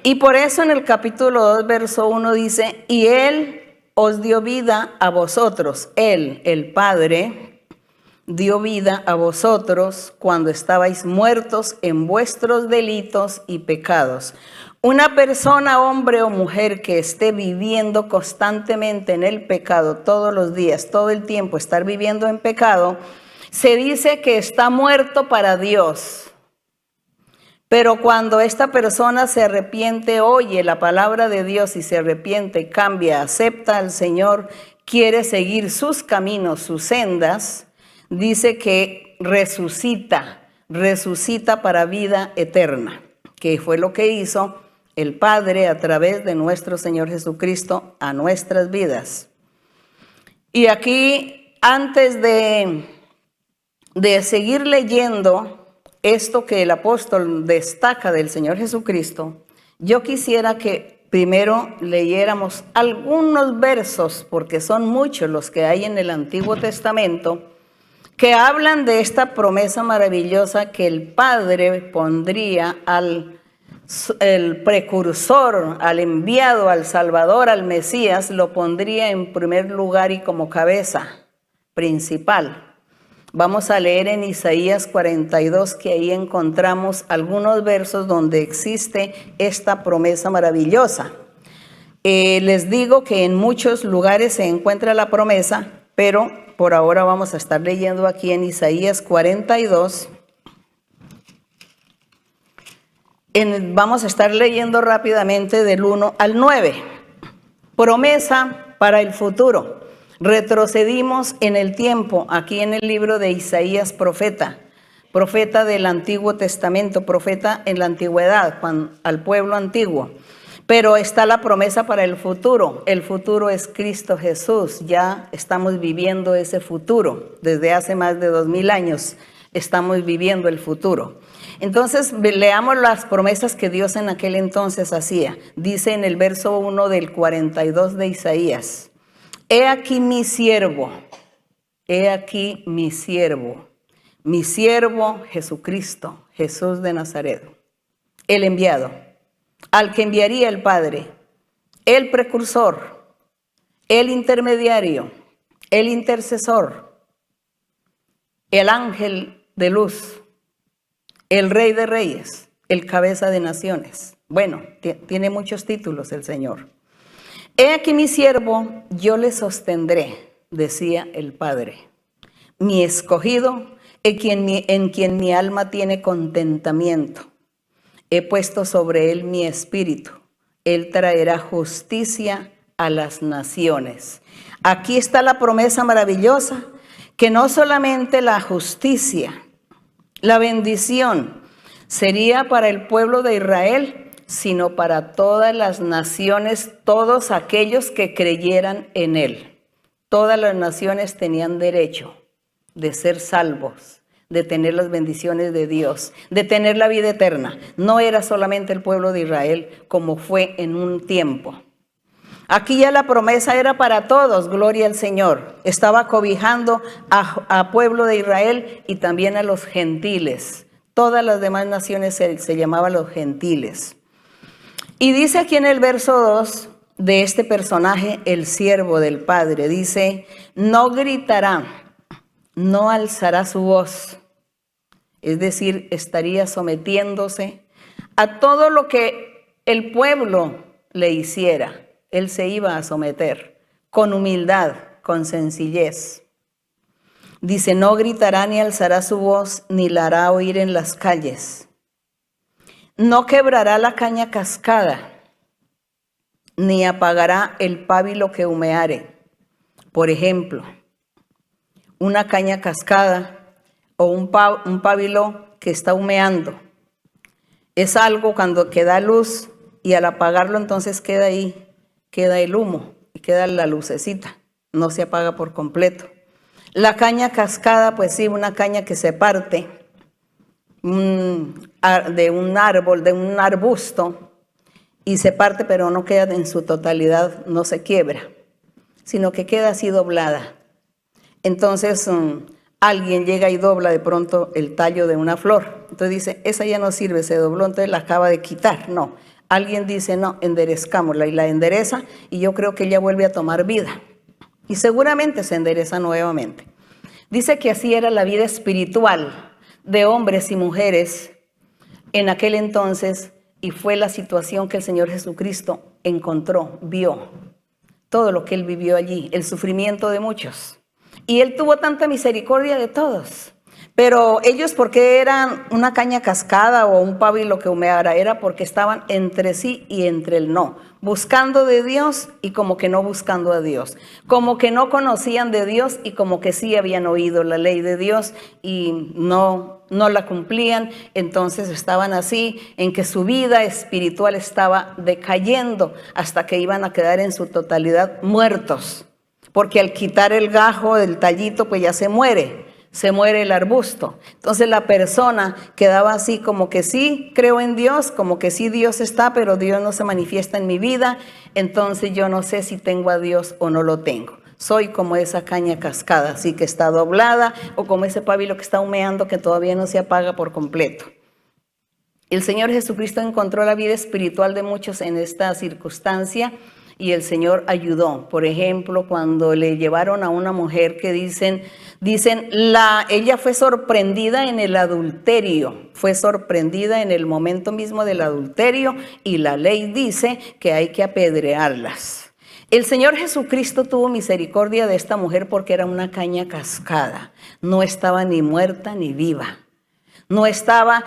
Y por eso en el capítulo 2, verso 1 dice, y Él os dio vida a vosotros. Él, el Padre, dio vida a vosotros cuando estabais muertos en vuestros delitos y pecados. Una persona, hombre o mujer, que esté viviendo constantemente en el pecado todos los días, todo el tiempo, estar viviendo en pecado, se dice que está muerto para Dios. Pero cuando esta persona se arrepiente, oye la palabra de Dios y se arrepiente, cambia, acepta al Señor, quiere seguir sus caminos, sus sendas, dice que resucita para vida eterna, que fue lo que hizo el Padre a través de nuestro Señor Jesucristo a nuestras vidas. Y aquí, antes de seguir leyendo esto que el apóstol destaca del Señor Jesucristo, yo quisiera que primero leyéramos algunos versos, porque son muchos los que hay en el Antiguo Testamento, que hablan de esta promesa maravillosa que el Padre pondría el precursor, al enviado, al Salvador, al Mesías, lo pondría en primer lugar y como cabeza principal. Vamos a leer en Isaías 42, que ahí encontramos algunos versos donde existe esta promesa maravillosa. Les digo que en muchos lugares se encuentra la promesa, pero por ahora vamos a estar leyendo aquí en Isaías 42. Vamos a estar leyendo rápidamente del 1 al 9. Promesa para el futuro. Retrocedimos en el tiempo, aquí en el libro de Isaías, profeta del Antiguo Testamento, profeta en la antigüedad, al pueblo antiguo. Pero está la promesa para el futuro. El futuro es Cristo Jesús. Ya estamos viviendo ese futuro. Desde hace más de 2000 años estamos viviendo el futuro. Entonces, leamos las promesas que Dios en aquel entonces hacía. Dice en el verso 1 del 42 de Isaías: He aquí mi siervo mi siervo Jesucristo, Jesús de Nazaret, el enviado, al que enviaría el Padre, el precursor, el intermediario, el intercesor, el ángel de luz, el Rey de Reyes, el cabeza de naciones. Bueno, tiene muchos títulos el Señor. He aquí mi siervo, yo le sostendré, decía el Padre. Mi escogido, en quien mi alma tiene contentamiento. He puesto sobre él mi espíritu. Él traerá justicia a las naciones. Aquí está la promesa maravillosa, que no solamente la justicia, la bendición sería para el pueblo de Israel, sino para todas las naciones, todos aquellos que creyeran en él. Todas las naciones tenían derecho de ser salvos, de tener las bendiciones de Dios, de tener la vida eterna. No era solamente el pueblo de Israel, como fue en un tiempo. Aquí ya la promesa era para todos, gloria al Señor. Estaba cobijando a pueblo de Israel y también a los gentiles. Todas las demás naciones se llamaban los gentiles. Y dice aquí en el verso 2 de este personaje, el siervo del Padre, dice: no gritará, no alzará su voz. Es decir, estaría sometiéndose a todo lo que el pueblo le hiciera. Él se iba a someter con humildad, con sencillez. Dice: no gritará ni alzará su voz, ni la hará oír en las calles. No quebrará la caña cascada, ni apagará el pábilo que humeare. Por ejemplo, una caña cascada o un pábilo que está humeando. Es algo cuando queda luz y al apagarlo entonces queda ahí, queda el humo y queda la lucecita, no se apaga por completo. La caña cascada, pues sí, una caña que se parte de un árbol, de un arbusto, y se parte, pero no queda en su totalidad, no se quiebra, sino que queda así doblada. Entonces alguien llega y dobla de pronto el tallo de una flor. Entonces dice: esa ya no sirve, se dobló, entonces la acaba de quitar. No, alguien dice: no, enderezcámosla, y la endereza, y yo creo que ella vuelve a tomar vida. Y seguramente se endereza nuevamente. Dice que así era la vida espiritual de hombres y mujeres en aquel entonces, y fue la situación que el Señor Jesucristo encontró, vio todo lo que Él vivió allí, el sufrimiento de muchos. Y Él tuvo tanta misericordia de todos. Pero ellos, ¿por qué eran una caña cascada o un pábilo que humeara? Era porque estaban entre sí y entre el no, buscando de Dios y como que no buscando a Dios, como que no conocían de Dios y como que sí habían oído la ley de Dios y no la cumplían. Entonces estaban así, en que su vida espiritual estaba decayendo hasta que iban a quedar en su totalidad muertos, porque al quitar el gajo del tallito pues ya se muere el arbusto. Entonces la persona quedaba así como que sí creo en Dios, como que sí Dios está, pero Dios no se manifiesta en mi vida, entonces yo no sé si tengo a Dios o no lo tengo. Soy como esa caña cascada, así que está doblada, o como ese pábilo que está humeando que todavía no se apaga por completo. El Señor Jesucristo encontró la vida espiritual de muchos en esta circunstancia y el Señor ayudó. Por ejemplo, cuando le llevaron a una mujer que dicen ella fue sorprendida en el adulterio, fue sorprendida en el momento mismo del adulterio y la ley dice que hay que apedrearlas. El Señor Jesucristo tuvo misericordia de esta mujer porque era una caña cascada, no estaba ni muerta ni viva. No estaba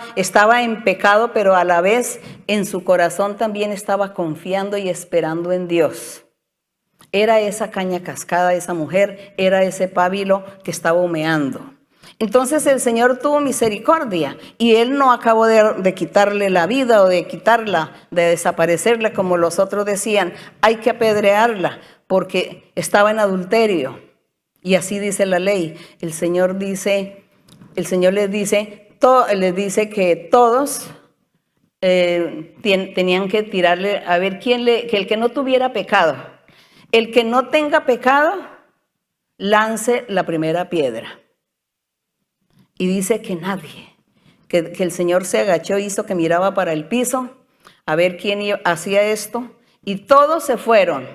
en pecado, pero a la vez en su corazón también estaba confiando y esperando en Dios. Era esa caña cascada, esa mujer, era ese pábilo que estaba humeando. Entonces el Señor tuvo misericordia y Él no acabó de quitarle la vida o de quitarla, de desaparecerla como los otros decían. Hay que apedrearla porque estaba en adulterio. Y así dice la ley. El Señor les dice que todos tenían que tirarle, a ver que el que no tuviera pecado, el que no tenga pecado, lance la primera piedra. Y dice que nadie, que el Señor se agachó, hizo que miraba para el piso, a ver quién hacía esto, y todos se fueron.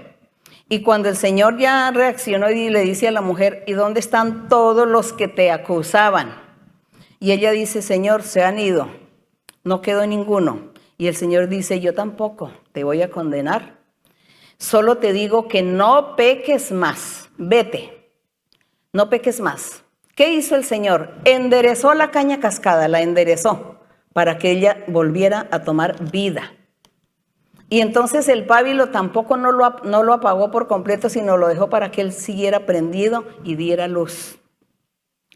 Y cuando el Señor ya reaccionó y le dice a la mujer, ¿y dónde están todos los que te acusaban? Y ella dice, Señor, se han ido, no quedó ninguno. Y el Señor dice, yo tampoco te voy a condenar. Solo te digo que no peques más, vete, no peques más. ¿Qué hizo el Señor? Enderezó la caña cascada, la enderezó para que ella volviera a tomar vida. Y entonces el pábilo tampoco no lo apagó por completo, sino lo dejó para que él siguiera prendido y diera luz.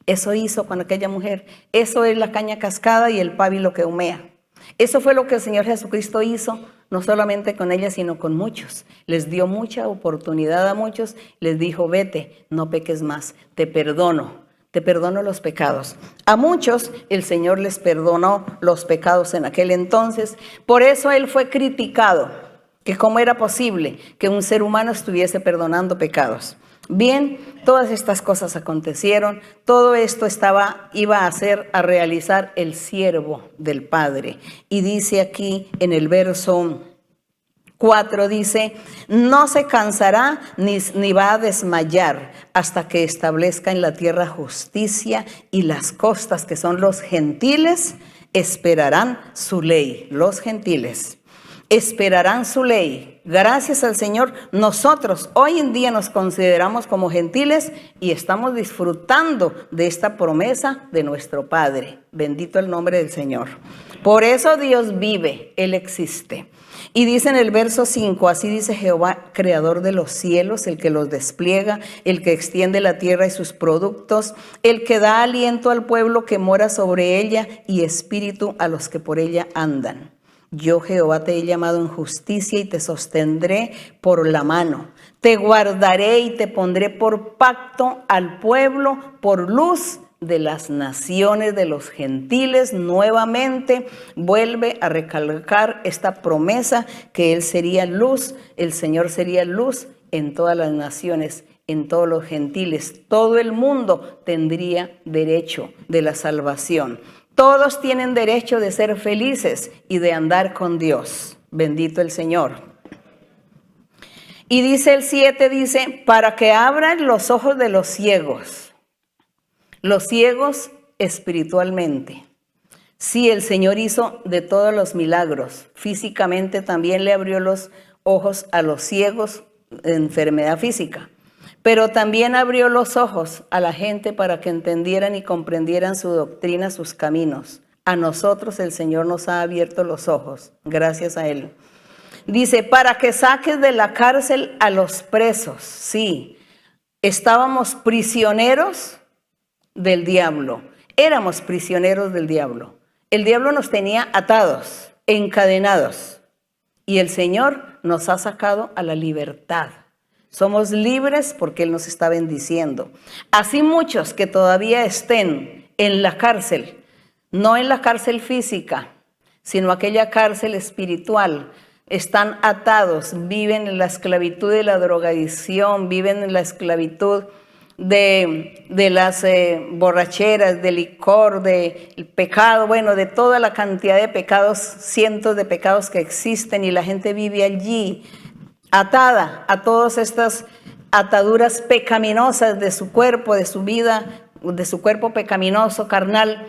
Eso hizo con aquella mujer. Eso es la caña cascada y el pábilo que humea. Eso fue lo que el Señor Jesucristo hizo, no solamente con ella, sino con muchos. Les dio mucha oportunidad a muchos. Les dijo, vete, no peques más, te perdono los pecados. A muchos el Señor les perdonó los pecados en aquel entonces. Por eso Él fue criticado, que cómo era posible que un ser humano estuviese perdonando pecados. Bien, todas estas cosas acontecieron, todo esto iba a realizar el siervo del Padre. Y dice aquí en el verso 4, dice, no se cansará ni va a desmayar hasta que establezca en la tierra justicia, y las costas, que son los gentiles, esperarán su ley. Los gentiles esperarán su ley. Gracias al Señor, nosotros hoy en día nos consideramos como gentiles y estamos disfrutando de esta promesa de nuestro Padre. Bendito el nombre del Señor. Por eso Dios vive, Él existe. Y dice en el verso 5, así dice Jehová, creador de los cielos, el que los despliega, el que extiende la tierra y sus productos, el que da aliento al pueblo que mora sobre ella y espíritu a los que por ella andan. Yo, Jehová, te he llamado en justicia y te sostendré por la mano. Te guardaré y te pondré por pacto al pueblo, por luz de las naciones, de los gentiles. Nuevamente vuelve a recalcar esta promesa que Él sería luz, el Señor sería luz en todas las naciones, en todos los gentiles. Todo el mundo tendría derecho de la salvación. Todos tienen derecho de ser felices y de andar con Dios. Bendito el Señor. Y dice el 7, dice, para que abran los ojos de los ciegos, los ciegos espiritualmente. Sí, el Señor hizo de todos los milagros. Físicamente también le abrió los ojos a los ciegos de enfermedad física. Pero también abrió los ojos a la gente para que entendieran y comprendieran su doctrina, sus caminos. A nosotros el Señor nos ha abierto los ojos, gracias a Él. Dice, para que saques de la cárcel a los presos. Sí, estábamos prisioneros del diablo. Éramos prisioneros del diablo. El diablo nos tenía atados, encadenados. Y el Señor nos ha sacado a la libertad. Somos libres porque Él nos está bendiciendo. Así muchos que todavía estén en la cárcel, no en la cárcel física, sino aquella cárcel espiritual, están atados, viven en la esclavitud de la drogadicción, viven en la esclavitud de las borracheras, del licor, del pecado, bueno, de toda la cantidad de pecados, cientos de pecados que existen, y la gente vive allí atada a todas estas ataduras pecaminosas de su cuerpo, de su vida, de su cuerpo pecaminoso, carnal.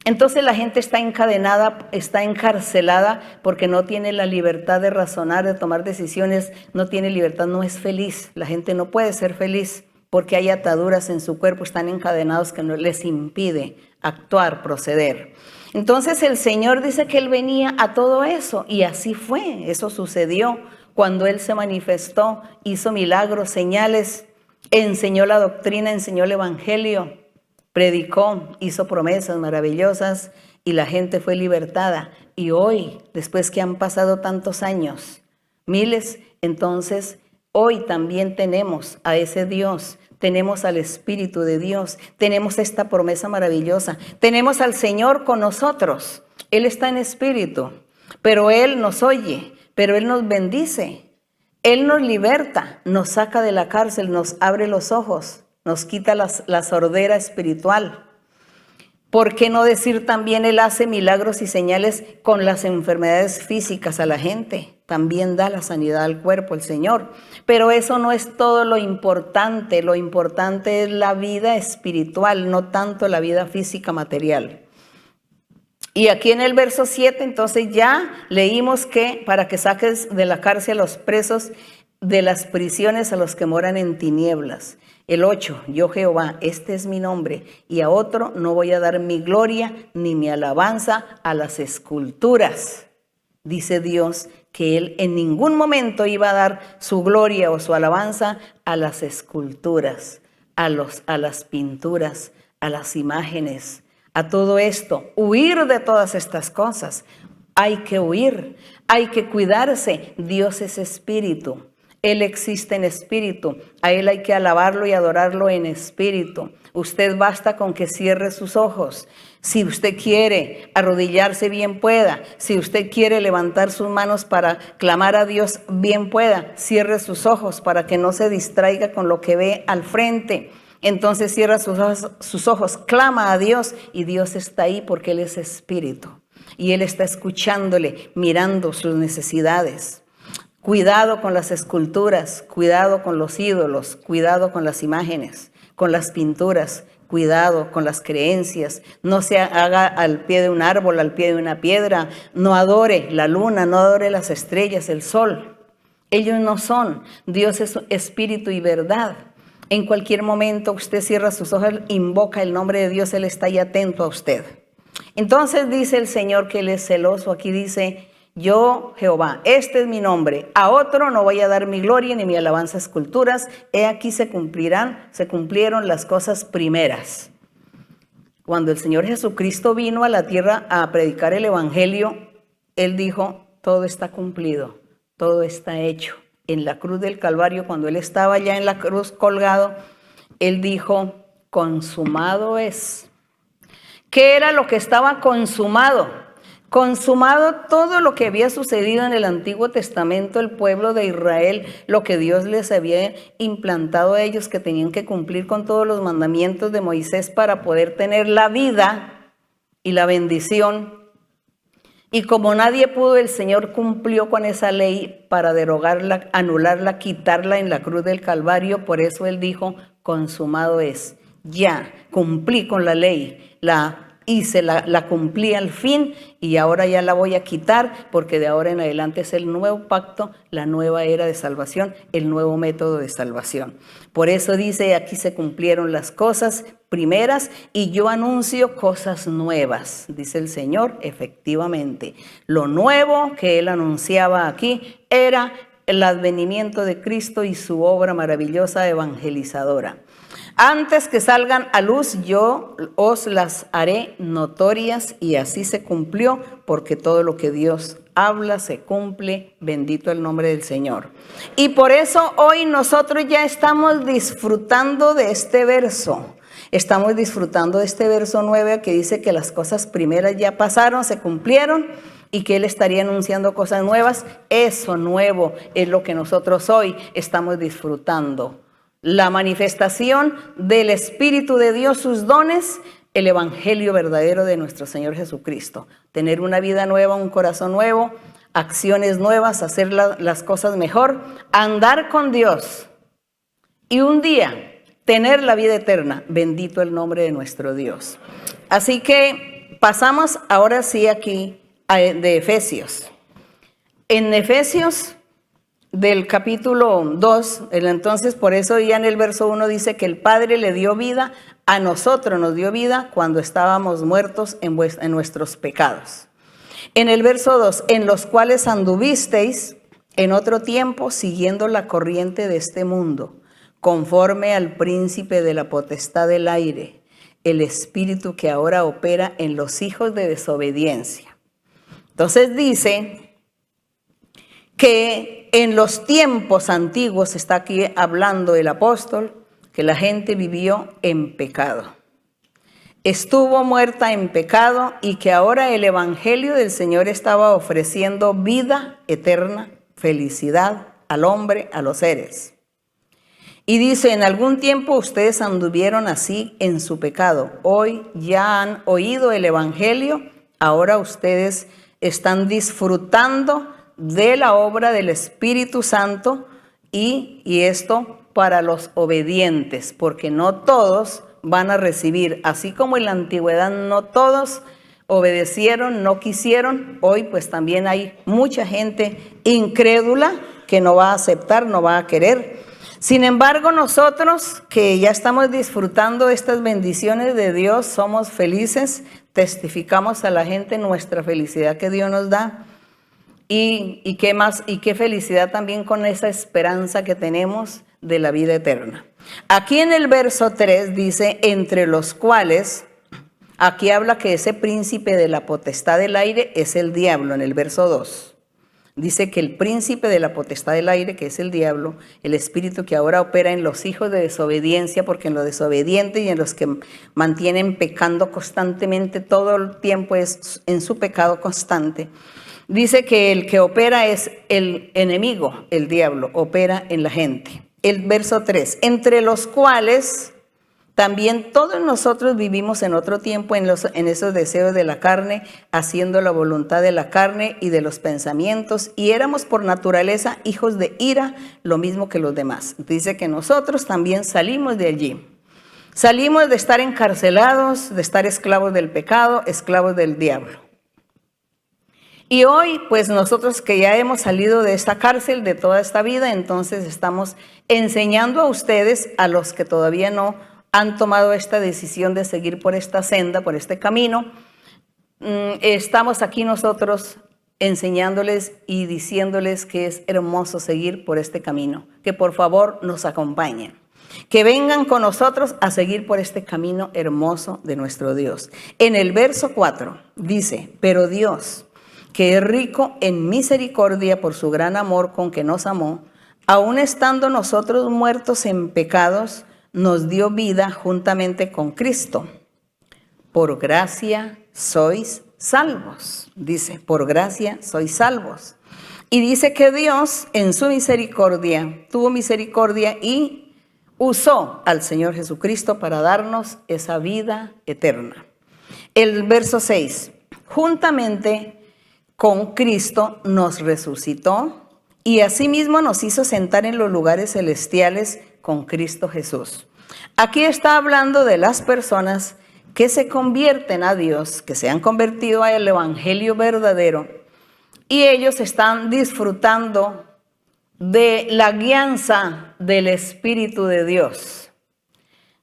Entonces la gente está encadenada, está encarcelada porque no tiene la libertad de razonar, de tomar decisiones, no tiene libertad, no es feliz. La gente no puede ser feliz porque hay ataduras en su cuerpo, están encadenados que no les impide actuar, proceder. Entonces el Señor dice que Él venía a todo eso, y así fue, eso sucedió cuando Él se manifestó, hizo milagros, señales, enseñó la doctrina, enseñó el evangelio, predicó, hizo promesas maravillosas y la gente fue libertada. Y hoy, después que han pasado tantos años, miles, entonces hoy también tenemos a ese Dios, tenemos al Espíritu de Dios, tenemos esta promesa maravillosa, tenemos al Señor con nosotros. Él está en espíritu, pero Él nos oye, pero Él nos bendice, Él nos liberta, nos saca de la cárcel, nos abre los ojos, nos quita la sordera espiritual. ¿Por qué no decir también Él hace milagros y señales con las enfermedades físicas a la gente? También da la sanidad al cuerpo el Señor. Pero eso no es todo lo importante es la vida espiritual, no tanto la vida física material. Y aquí en el verso 7, entonces ya leímos que para que saques de la cárcel a los presos, de las prisiones a los que moran en tinieblas. El 8, yo Jehová, este es mi nombre, y a otro no voy a dar mi gloria ni mi alabanza a las esculturas. Dice Dios que Él en ningún momento iba a dar su gloria o su alabanza a las esculturas, a las pinturas, a las imágenes, a todo esto. Huir de todas estas cosas. Hay que huir, hay que cuidarse. Dios es espíritu. Él existe en espíritu, a Él hay que alabarlo y adorarlo en espíritu. Usted basta con que cierre sus ojos. Si usted quiere arrodillarse, bien pueda. Si usted quiere levantar sus manos para clamar a Dios, bien pueda. Cierre sus ojos para que no se distraiga con lo que ve al frente. Entonces cierra sus ojos, clama a Dios, y Dios está ahí porque Él es espíritu. Y Él está escuchándole, mirando sus necesidades. Cuidado con las esculturas, cuidado con los ídolos, cuidado con las imágenes, con las pinturas, cuidado con las creencias. No se haga al pie de un árbol, al pie de una piedra, no adore la luna, no adore las estrellas, el sol. Ellos no son. Dios es espíritu y verdad. En cualquier momento usted cierra sus ojos, invoca el nombre de Dios, Él está ahí atento a usted. Entonces dice el Señor que Él es celoso. Aquí dice: yo, Jehová, este es mi nombre, a otro no voy a dar mi gloria ni mi alabanza a esculturas. He aquí se cumplieron las cosas primeras. Cuando el Señor Jesucristo vino a la tierra a predicar el evangelio, Él dijo: todo está cumplido, todo está hecho. En la cruz del Calvario, cuando Él estaba ya en la cruz colgado, Él dijo: consumado es. ¿Qué era lo que estaba consumado? Consumado todo lo que había sucedido en el Antiguo Testamento, el pueblo de Israel, lo que Dios les había implantado a ellos, que tenían que cumplir con todos los mandamientos de Moisés para poder tener la vida y la bendición. Y como nadie pudo, el Señor cumplió con esa ley para derogarla, anularla, quitarla en la cruz del Calvario. Por eso Él dijo: consumado es. ya cumplí con la ley, la hice, la cumplí al fin y ahora ya la voy a quitar porque de ahora en adelante es el nuevo pacto, la nueva era de salvación, el nuevo método de salvación. Por eso dice, aquí se cumplieron las cosas primeras y yo anuncio cosas nuevas, dice el Señor. Efectivamente, lo nuevo que Él anunciaba aquí era el advenimiento de Cristo y su obra maravillosa evangelizadora. Antes que salgan a luz, yo os las haré notorias, y así se cumplió, porque todo lo que Dios habla se cumple. Bendito el nombre del Señor. Y por eso hoy nosotros ya estamos disfrutando de este verso. Estamos disfrutando de este verso 9 que dice que las cosas primeras ya pasaron, se cumplieron, y que Él estaría anunciando cosas nuevas. Eso nuevo es lo que nosotros hoy estamos disfrutando. La manifestación del Espíritu de Dios, sus dones, el evangelio verdadero de nuestro Señor Jesucristo. Tener una vida nueva, un corazón nuevo, acciones nuevas, hacer las cosas mejor, andar con Dios y un día tener la vida eterna. Bendito el nombre de nuestro Dios. Así que pasamos ahora sí aquí de Efesios. En Efesios del capítulo 2, entonces por eso ya en el verso 1 dice que el Padre le dio vida, a nosotros nos dio vida cuando estábamos muertos en nuestros pecados. En el verso 2, en los cuales anduvisteis en otro tiempo siguiendo la corriente de este mundo, conforme al príncipe de la potestad del aire, el espíritu que ahora opera en los hijos de desobediencia. Entonces dice que en los tiempos antiguos, está aquí hablando el apóstol, que la gente vivió en pecado. Estuvo muerta en pecado y que ahora el evangelio del Señor estaba ofreciendo vida eterna, felicidad al hombre, a los seres. Y dice, en algún tiempo ustedes anduvieron así en su pecado. Hoy ya han oído el evangelio, ahora ustedes están disfrutando de la obra del Espíritu Santo y esto para los obedientes, porque no todos van a recibir, así como en la antigüedad no todos obedecieron, no quisieron, hoy pues también hay mucha gente incrédula que no va a aceptar, no va a querer. Sin embargo, nosotros que ya estamos disfrutando estas bendiciones de Dios, somos felices, testificamos a la gente nuestra felicidad que Dios nos da. Y qué más, y qué felicidad también con esa esperanza que tenemos de la vida eterna. Aquí en el verso 3 dice, entre los cuales, aquí habla que ese príncipe de la potestad del aire es el diablo. En el verso 2 dice que el príncipe de la potestad del aire, que es el diablo, el espíritu que ahora opera en los hijos de desobediencia, porque en los desobedientes y en los que mantienen pecando constantemente, todo el tiempo es en su pecado constante. Dice que el que opera es el enemigo, el diablo, opera en la gente. El verso 3, entre los cuales también todos nosotros vivimos en otro tiempo en esos deseos de la carne, haciendo la voluntad de la carne y de los pensamientos, y éramos por naturaleza hijos de ira, lo mismo que los demás. Dice que nosotros también salimos de allí. Salimos de estar encarcelados, de estar esclavos del pecado, esclavos del diablo. Y hoy, pues nosotros que ya hemos salido de esta cárcel, de toda esta vida, entonces estamos enseñando a ustedes, a los que todavía no han tomado esta decisión de seguir por esta senda, por este camino, estamos aquí nosotros enseñándoles y diciéndoles que es hermoso seguir por este camino, que por favor nos acompañen, que vengan con nosotros a seguir por este camino hermoso de nuestro Dios. En el verso 4 dice, pero Dios, que es rico en misericordia por su gran amor con que nos amó, aun estando nosotros muertos en pecados, nos dio vida juntamente con Cristo. Por gracia sois salvos. Dice, por gracia sois salvos. Y dice que Dios en su misericordia, tuvo misericordia y usó al Señor Jesucristo para darnos esa vida eterna. El verso 6, juntamente con Cristo nos resucitó y asimismo nos hizo sentar en los lugares celestiales con Cristo Jesús. Aquí está hablando de las personas que se convierten a Dios, que se han convertido al evangelio verdadero, y ellos están disfrutando de la guianza del Espíritu de Dios,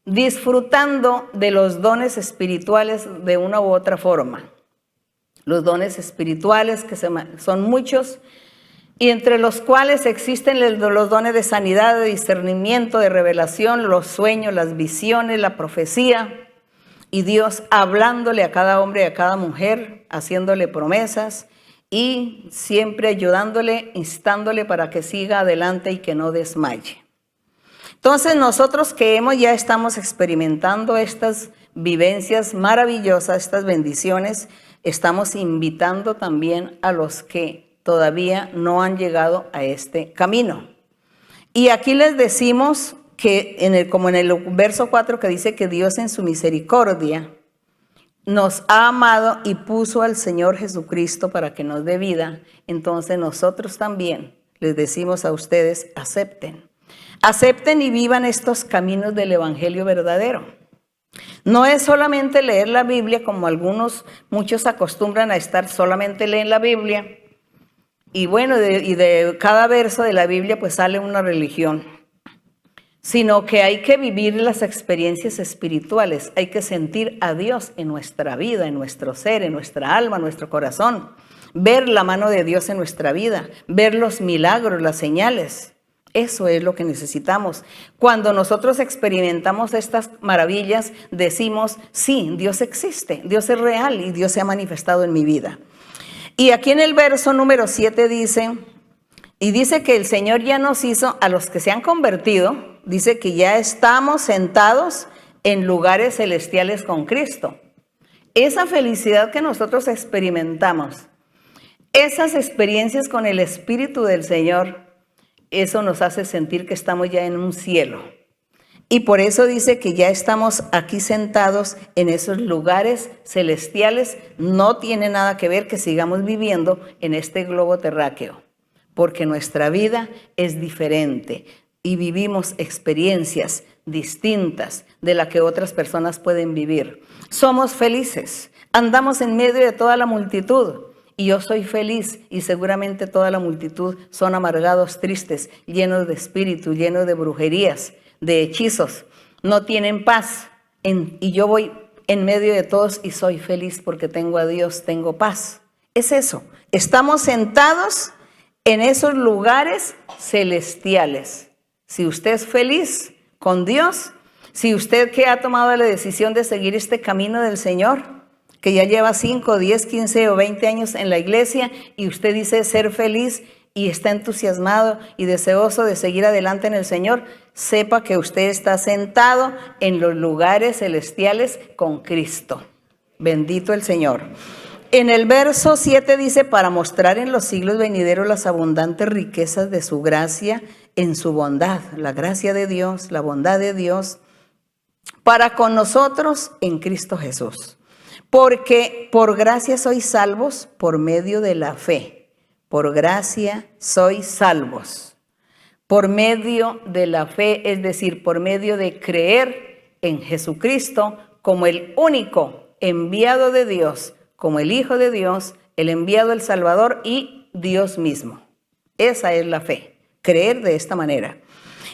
disfrutando de los dones espirituales de una u otra forma. Los dones espirituales que son muchos, y entre los cuales existen los dones de sanidad, de discernimiento, de revelación, los sueños, las visiones, la profecía, y Dios hablándole a cada hombre y a cada mujer, haciéndole promesas y siempre ayudándole, instándole para que siga adelante y que no desmaye. Entonces nosotros que ya estamos experimentando estas vivencias maravillosas, estas bendiciones, estamos invitando también a los que todavía no han llegado a este camino. Y aquí les decimos que, como en el verso 4 que dice que Dios en su misericordia nos ha amado y puso al Señor Jesucristo para que nos dé vida, entonces nosotros también les decimos a ustedes, acepten. Acepten y vivan estos caminos del evangelio verdadero. No es solamente leer la Biblia, como muchos acostumbran a estar solamente leen la Biblia, y bueno, de cada verso de la Biblia pues sale una religión, sino que hay que vivir las experiencias espirituales, hay que sentir a Dios en nuestra vida, en nuestro ser, en nuestra alma, en nuestro corazón, ver la mano de Dios en nuestra vida, ver los milagros, las señales. Eso es lo que necesitamos. Cuando nosotros experimentamos estas maravillas, decimos, sí, Dios existe, Dios es real y Dios se ha manifestado en mi vida. Y aquí en el verso número 7 dice que el Señor ya nos hizo, a los que se han convertido, dice que ya estamos sentados en lugares celestiales con Cristo. Esa felicidad que nosotros experimentamos, esas experiencias con el Espíritu del Señor, eso nos hace sentir que estamos ya en un cielo. Y por eso dice que ya estamos aquí sentados en esos lugares celestiales. No tiene nada que ver que sigamos viviendo en este globo terráqueo, porque nuestra vida es diferente y vivimos experiencias distintas de las que otras personas pueden vivir. Somos felices, andamos en medio de toda la multitud. Y yo soy feliz y seguramente toda la multitud son amargados, tristes, llenos de espíritu, llenos de brujerías, de hechizos. No tienen paz. Y yo voy en medio de todos y soy feliz porque tengo a Dios, tengo paz. Es eso. Estamos sentados en esos lugares celestiales. Si usted es feliz con Dios, si usted que ha tomado la decisión de seguir este camino del Señor, que ya lleva 5, 10, 15 o 20 años en la iglesia y usted dice ser feliz y está entusiasmado y deseoso de seguir adelante en el Señor, sepa que usted está sentado en los lugares celestiales con Cristo. Bendito el Señor. En el verso 7 dice, para mostrar en los siglos venideros las abundantes riquezas de su gracia en su bondad, la gracia de Dios, la bondad de Dios, para con nosotros en Cristo Jesús. Porque por gracia sois salvos por medio de la fe. Por gracia sois salvos. Por medio de la fe, es decir, por medio de creer en Jesucristo como el único enviado de Dios, como el Hijo de Dios, el enviado, el Salvador y Dios mismo. Esa es la fe, creer de esta manera.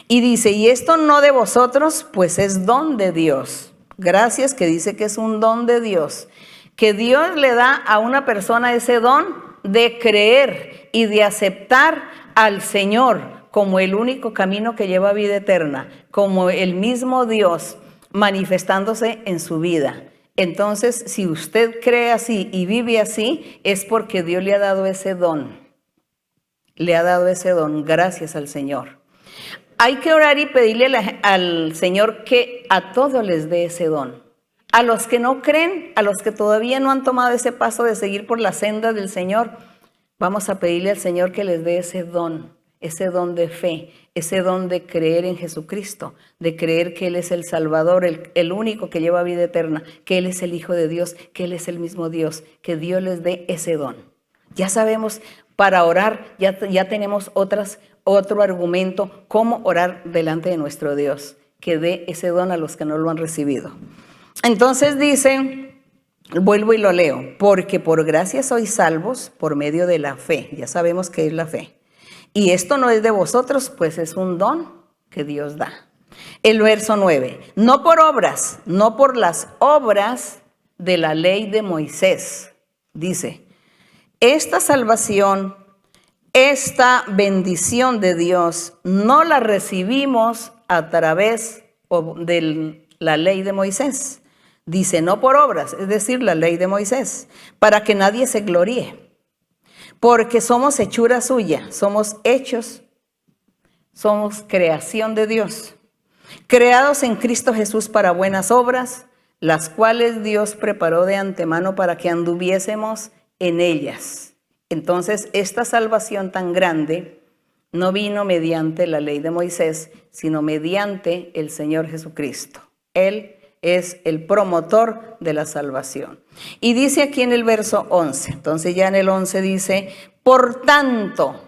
Y dice, y esto no de vosotros, pues es don de Dios. Gracias, que dice que es un don de Dios, que Dios le da a una persona ese don de creer y de aceptar al Señor como el único camino que lleva a vida eterna, como el mismo Dios manifestándose en su vida. Entonces, si usted cree así y vive así, es porque Dios le ha dado ese don. Le ha dado ese don, gracias al Señor. Hay que orar y pedirle al Señor que a todos les dé ese don. A los que no creen, a los que todavía no han tomado ese paso de seguir por la senda del Señor, vamos a pedirle al Señor que les dé ese don de fe, ese don de creer en Jesucristo, de creer que Él es el Salvador, el único que lleva vida eterna, que Él es el Hijo de Dios, que Él es el mismo Dios, que Dios les dé ese don. Ya sabemos, para orar, ya tenemos otro argumento, cómo orar delante de nuestro Dios. que dé ese don a los que no lo han recibido. Entonces dice, vuelvo y lo leo, porque por gracia sois salvos por medio de la fe. Ya sabemos qué es la fe. Y esto no es de vosotros, pues es un don que Dios da. El verso 9, no por obras, no por las obras de la ley de Moisés. Dice, esta salvación, esta bendición de Dios, no la recibimos a través de la ley de Moisés. Dice, no por obras, es decir, la ley de Moisés, para que nadie se gloríe. Porque somos hechura suya, somos hechos, somos creación de Dios, creados en Cristo Jesús para buenas obras, las cuales Dios preparó de antemano para que anduviésemos en ellas. Entonces, esta salvación tan grande no vino mediante la ley de Moisés, sino mediante el Señor Jesucristo. Él es el promotor de la salvación. Y dice aquí en el verso 11, entonces ya en el 11 dice, por tanto,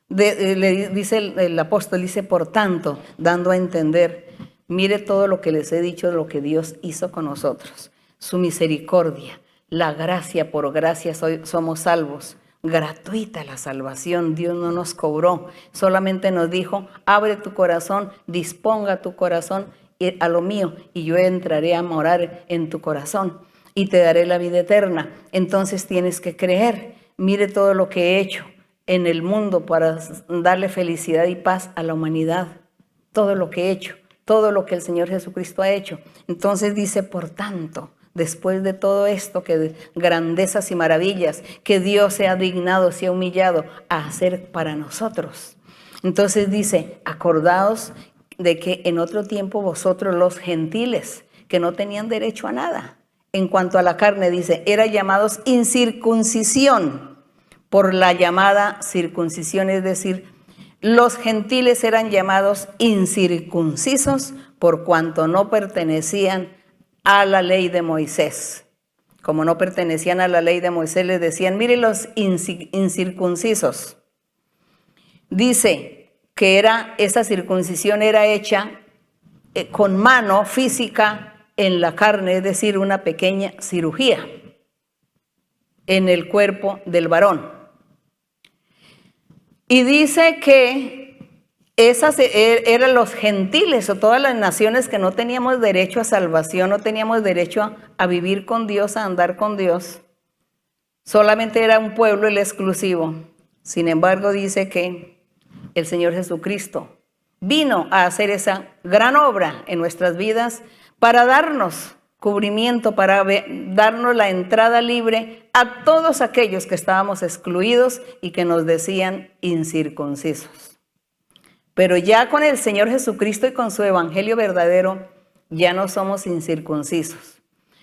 dice el apóstol, dice por tanto, dando a entender, mire todo lo que les he dicho de lo que Dios hizo con nosotros, su misericordia, la gracia, por gracia somos salvos, gratuita la salvación, Dios no nos cobró, solamente nos dijo, abre tu corazón, disponga tu corazón a lo mío y yo entraré a morar en tu corazón y te daré la vida eterna. Entonces tienes que creer, mire todo lo que he hecho en el mundo para darle felicidad y paz a la humanidad, todo lo que he hecho, todo lo que el Señor Jesucristo ha hecho. Entonces dice, por tanto, después de todo esto, que de grandezas y maravillas que Dios se ha dignado, se ha humillado a hacer para nosotros. Entonces dice, acordaos de que en otro tiempo vosotros los gentiles, que no tenían derecho a nada, en cuanto a la carne, dice, eran llamados incircuncisión por la llamada circuncisión, es decir, los gentiles eran llamados incircuncisos por cuanto no pertenecían a la ley de Moisés. Como no pertenecían a la ley de Moisés, les decían, miren los incircuncisos. Dice que esa circuncisión era hecha con mano física en la carne, es decir, una pequeña cirugía en el cuerpo del varón. Y dice que esas eran los gentiles o todas las naciones que no teníamos derecho a salvación, no teníamos derecho a vivir con Dios, a andar con Dios. Solamente era un pueblo el exclusivo. Sin embargo, dice que el Señor Jesucristo vino a hacer esa gran obra en nuestras vidas para darnos cubrimiento, para darnos la entrada libre a todos aquellos que estábamos excluidos y que nos decían incircuncisos. Pero ya con el Señor Jesucristo y con su evangelio verdadero, ya no somos incircuncisos.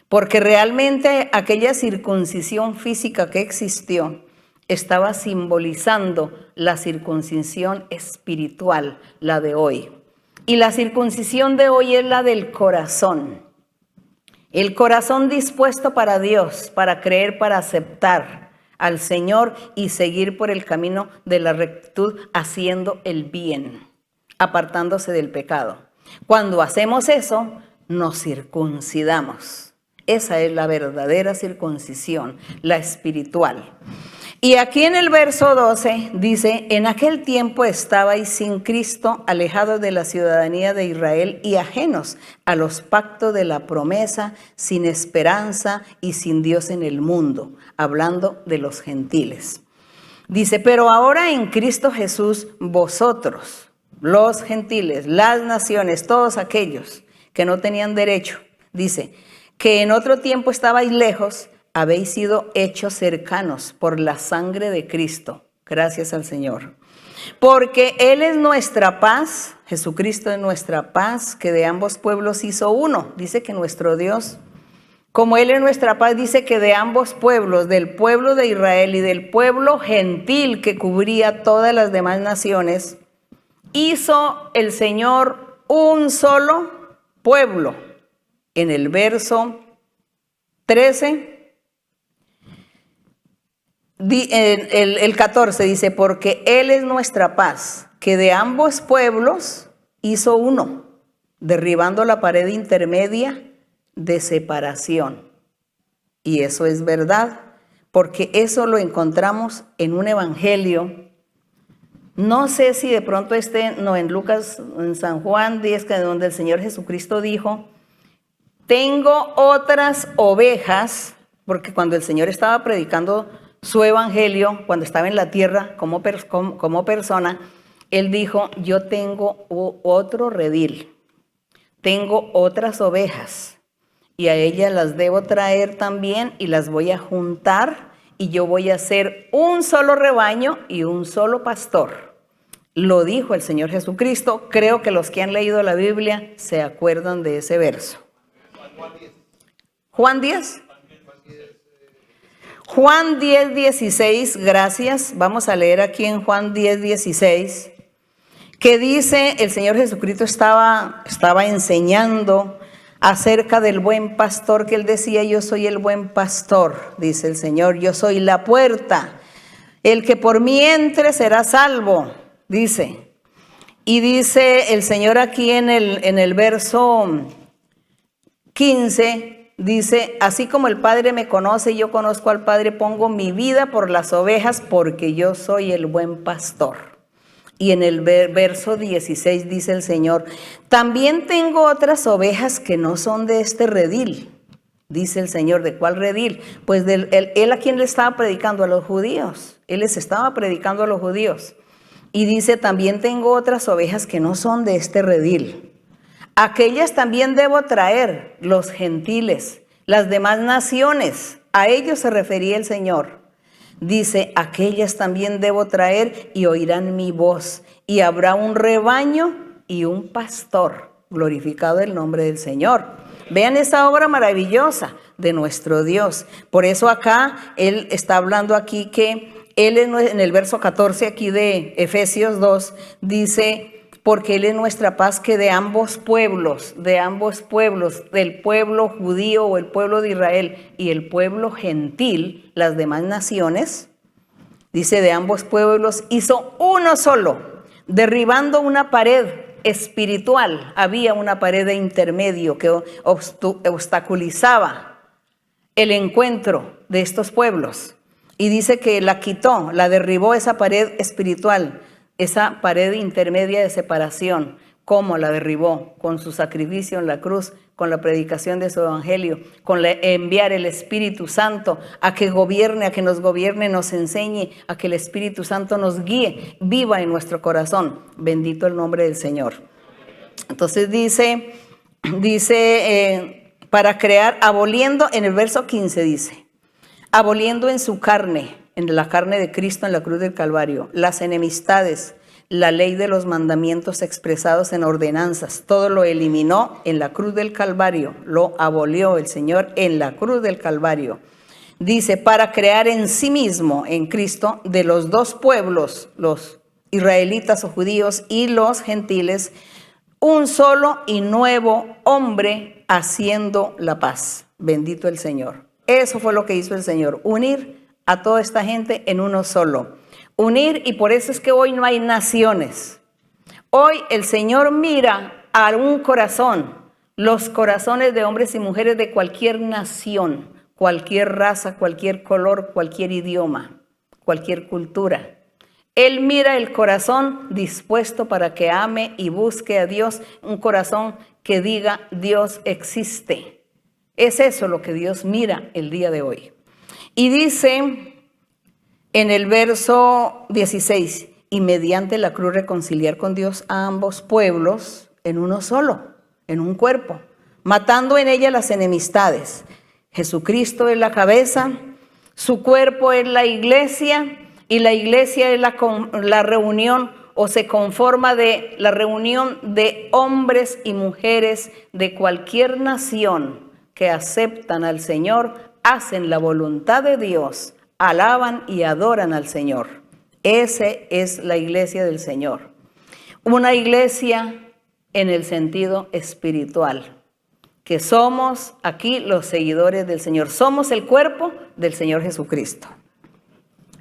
Porque realmente aquella circuncisión física que existió estaba simbolizando la circuncisión espiritual, la de hoy. Y la circuncisión de hoy es la del corazón. El corazón dispuesto para Dios, para creer, para aceptar al Señor y seguir por el camino de la rectitud, haciendo el bien, apartándose del pecado. Cuando hacemos eso, nos circuncidamos. Esa es la verdadera circuncisión, la espiritual. Y aquí en el verso 12 dice, en aquel tiempo estabais sin Cristo, alejados de la ciudadanía de Israel y ajenos a los pactos de la promesa, sin esperanza y sin Dios en el mundo, hablando de los gentiles. Dice, pero ahora en Cristo Jesús, vosotros, los gentiles, las naciones, todos aquellos que no tenían derecho, dice, que en otro tiempo estabais lejos, habéis sido hechos cercanos por la sangre de Cristo. Gracias al Señor. Porque Él es nuestra paz, Jesucristo es nuestra paz, que de ambos pueblos hizo uno. Dice que nuestro Dios, como Él es nuestra paz, dice que de ambos pueblos, del pueblo de Israel y del pueblo gentil que cubría todas las demás naciones, hizo el Señor un solo pueblo. En el verso 13, el 14 dice, porque Él es nuestra paz, que de ambos pueblos hizo uno. derribando la pared intermedia de separación. Y eso es verdad, porque eso lo encontramos en un evangelio. No sé si de pronto no en Lucas, en San Juan 10, donde el Señor Jesucristo dijo, tengo otras ovejas, porque cuando el Señor estaba predicando su evangelio, cuando estaba en la tierra como persona, Él dijo, yo tengo otro redil, tengo otras ovejas, y a ellas las debo traer también, y las voy a juntar, y yo voy a hacer un solo rebaño y un solo pastor. Lo dijo el Señor Jesucristo. Creo que los que han leído la Biblia se acuerdan de ese verso. Juan 10. Juan 10, 16, gracias. Vamos a leer aquí en Juan 10, 16, que dice, el Señor Jesucristo estaba enseñando acerca del buen pastor, que Él decía, yo soy el buen pastor, dice el Señor, yo soy la puerta, el que por mí entre será salvo, dice. Y dice el Señor aquí en el verso 15, dice, así como el Padre me conoce y yo conozco al Padre, pongo mi vida por las ovejas, porque yo soy el buen pastor. Y en el verso 16 dice el Señor, también tengo otras ovejas que no son de este redil. Dice el Señor, ¿de cuál redil? Pues él a quien le estaba predicando, a los judíos. Él les estaba predicando a los judíos. Y dice, también tengo otras ovejas que no son de este redil. Aquellas también debo traer, los gentiles, las demás naciones. A ellos se refería el Señor. Dice, aquellas también debo traer y oirán mi voz. Y habrá un rebaño y un pastor. Glorificado el nombre del Señor. Vean esa obra maravillosa de nuestro Dios. Por eso acá, Él está hablando aquí que Él en el verso 14 aquí de Efesios 2, dice, porque Él es nuestra paz, que de ambos pueblos, del pueblo judío o el pueblo de Israel y el pueblo gentil, las demás naciones, dice, de ambos pueblos hizo uno solo, derribando una pared espiritual. Había una pared de intermedio que obstaculizaba el encuentro de estos pueblos. Y dice que la quitó, la derribó, esa pared espiritual, esa pared intermedia de separación. ¿Cómo la derribó? Con su sacrificio en la cruz, con la predicación de su evangelio, con enviar el Espíritu Santo a que gobierne, a que nos gobierne, nos enseñe, a que el Espíritu Santo nos guíe, viva en nuestro corazón. Bendito el nombre del Señor. Entonces dice, para crear, aboliendo, en el verso 15 dice, aboliendo en su carne, en la carne de Cristo en la cruz del Calvario, las enemistades, la ley de los mandamientos expresados en ordenanzas, todo lo eliminó en la cruz del Calvario, lo abolió el Señor en la cruz del Calvario. Dice, para crear en sí mismo, en Cristo, de los dos pueblos, los israelitas o judíos y los gentiles, un solo y nuevo hombre haciendo la paz. Bendito el Señor. Eso fue lo que hizo el Señor, unir a toda esta gente en uno solo. Unir, y por eso es que hoy no hay naciones. Hoy el Señor mira a un corazón, los corazones de hombres y mujeres de cualquier nación, cualquier raza, cualquier color, cualquier idioma, cualquier cultura. Él mira el corazón dispuesto para que ame y busque a Dios, un corazón que diga Dios existe. Es eso lo que Dios mira el día de hoy. Y dice en el verso 16, y mediante la cruz reconciliar con Dios a ambos pueblos en uno solo, en un cuerpo, matando en ella las enemistades. Jesucristo es la cabeza, su cuerpo es la iglesia, y la iglesia es la reunión, o se conforma de la reunión de hombres y mujeres de cualquier nación que aceptan al Señor, hacen la voluntad de Dios, alaban y adoran al Señor. Esa es la iglesia del Señor. Una iglesia en el sentido espiritual, que somos aquí los seguidores del Señor. Somos el cuerpo del Señor Jesucristo.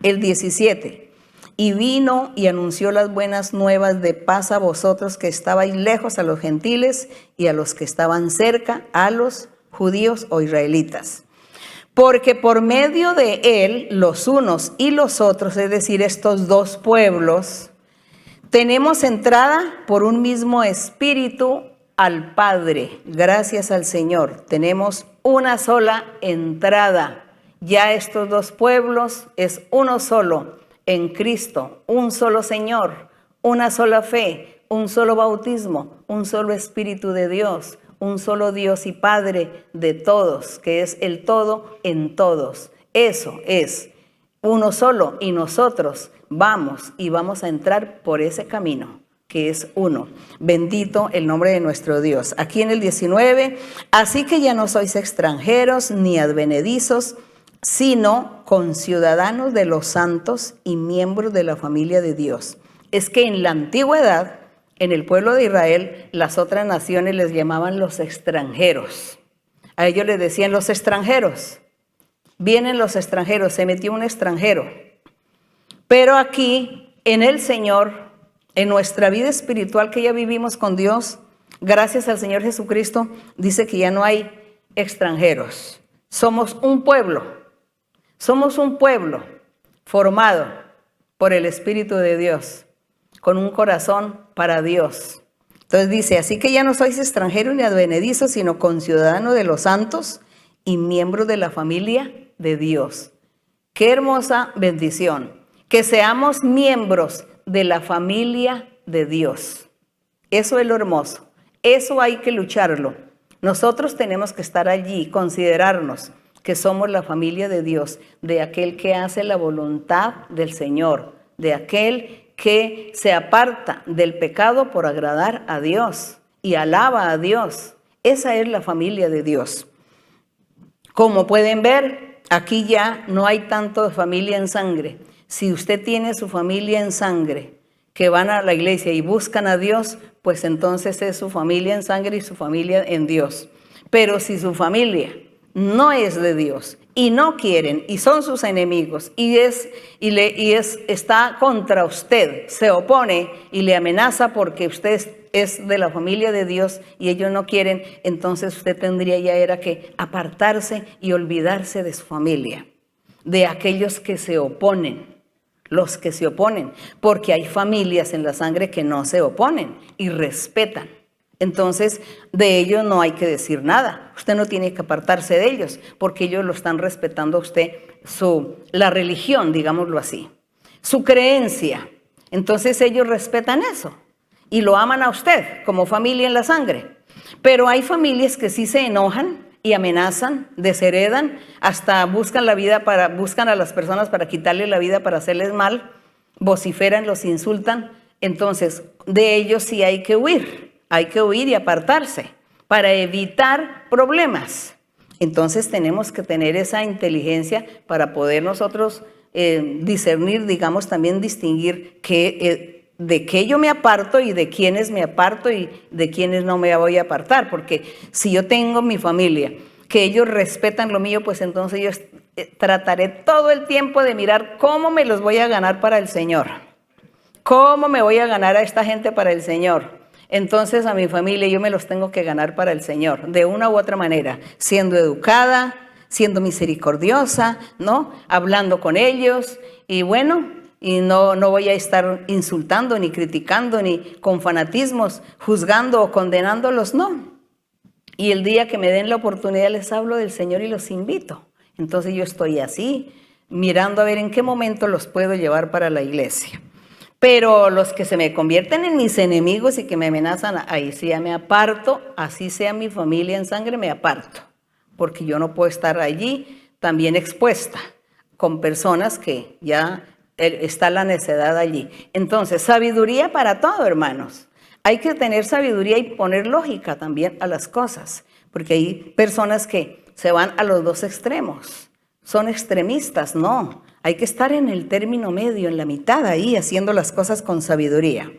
El 17. y vino y anunció las buenas nuevas de paz a vosotros que estabais lejos, a los gentiles y a los que estaban cerca, a los judíos o israelitas. Porque por medio de él, los unos y los otros, es decir, estos dos pueblos, tenemos entrada por un mismo espíritu al Padre. Gracias al Señor. Tenemos una sola entrada. Ya estos dos pueblos es uno solo en Cristo, un solo Señor, una sola fe, un solo bautismo, un solo Espíritu de Dios, un solo Dios y Padre de todos, que es el todo en todos. Eso es uno solo y nosotros vamos a entrar por ese camino que es uno. Bendito el nombre de nuestro Dios. Aquí en el 19, así que ya no sois extranjeros ni advenedizos, sino conciudadanos de los santos y miembros de la familia de Dios. Es que en la antigüedad, en el pueblo de Israel, las otras naciones les llamaban los extranjeros. A ellos les decían los extranjeros. Vienen los extranjeros, se metió un extranjero. Pero aquí, en el Señor, en nuestra vida espiritual que ya vivimos con Dios, gracias al Señor Jesucristo, dice que ya no hay extranjeros. Somos un pueblo. Somos un pueblo formado por el Espíritu de Dios, con un corazón para Dios. Entonces dice, así que ya no sois extranjeros ni advenedizos, sino conciudadanos de los santos y miembros de la familia de Dios. Qué hermosa bendición, que seamos miembros de la familia de Dios. Eso es lo hermoso, eso hay que lucharlo. Nosotros tenemos que estar allí, considerarnos que somos la familia de Dios, de aquel que hace la voluntad del Señor, de aquel que se aparta del pecado por agradar a Dios y alaba a Dios. Esa es la familia de Dios. Como pueden ver, aquí ya no hay tanto de familia en sangre. Si usted tiene su familia en sangre, que van a la iglesia y buscan a Dios, pues entonces es su familia en sangre y su familia en Dios. Pero si su familia no es de Dios y no quieren y son sus enemigos está contra usted, se opone y le amenaza porque usted es de la familia de Dios y ellos no quieren, entonces usted tendría ya era que apartarse y olvidarse de su familia, de aquellos que se oponen, los que se oponen, porque hay familias en la sangre que no se oponen y respetan. Entonces, de ellos no hay que decir nada. Usted no tiene que apartarse de ellos, porque ellos lo están respetando a usted, la religión, digámoslo así, su creencia. Entonces, ellos respetan eso y lo aman a usted como familia en la sangre. Pero hay familias que sí se enojan y amenazan, desheredan, hasta buscan a las personas para quitarles la vida, para hacerles mal, vociferan, los insultan. Entonces, de ellos sí hay que huir. Hay que huir y apartarse para evitar problemas. Entonces tenemos que tener esa inteligencia para poder nosotros discernir, digamos, también distinguir de qué yo me aparto y de quiénes me aparto y de quiénes no me voy a apartar. Porque si yo tengo mi familia, que ellos respetan lo mío, pues entonces yo trataré todo el tiempo de mirar cómo me los voy a ganar para el Señor. ¿Cómo me voy a ganar a esta gente para el Señor? Entonces a mi familia yo me los tengo que ganar para el Señor, de una u otra manera, siendo educada, siendo misericordiosa, ¿no? Hablando con ellos y bueno, y no voy a estar insultando, ni criticando, ni con fanatismos, juzgando o condenándolos, no. Y el día que me den la oportunidad les hablo del Señor y los invito. Entonces yo estoy así, mirando a ver en qué momento los puedo llevar para la iglesia. Pero los que se me convierten en mis enemigos y que me amenazan, ahí sí ya me aparto, así sea mi familia en sangre, me aparto. Porque yo no puedo estar allí también expuesta con personas que ya está la necedad allí. Entonces, sabiduría para todo, hermanos. Hay que tener sabiduría y poner lógica también a las cosas. Porque hay personas que se van a los dos extremos. Son extremistas, no. Hay que estar en el término medio, en la mitad ahí, haciendo las cosas con sabiduría.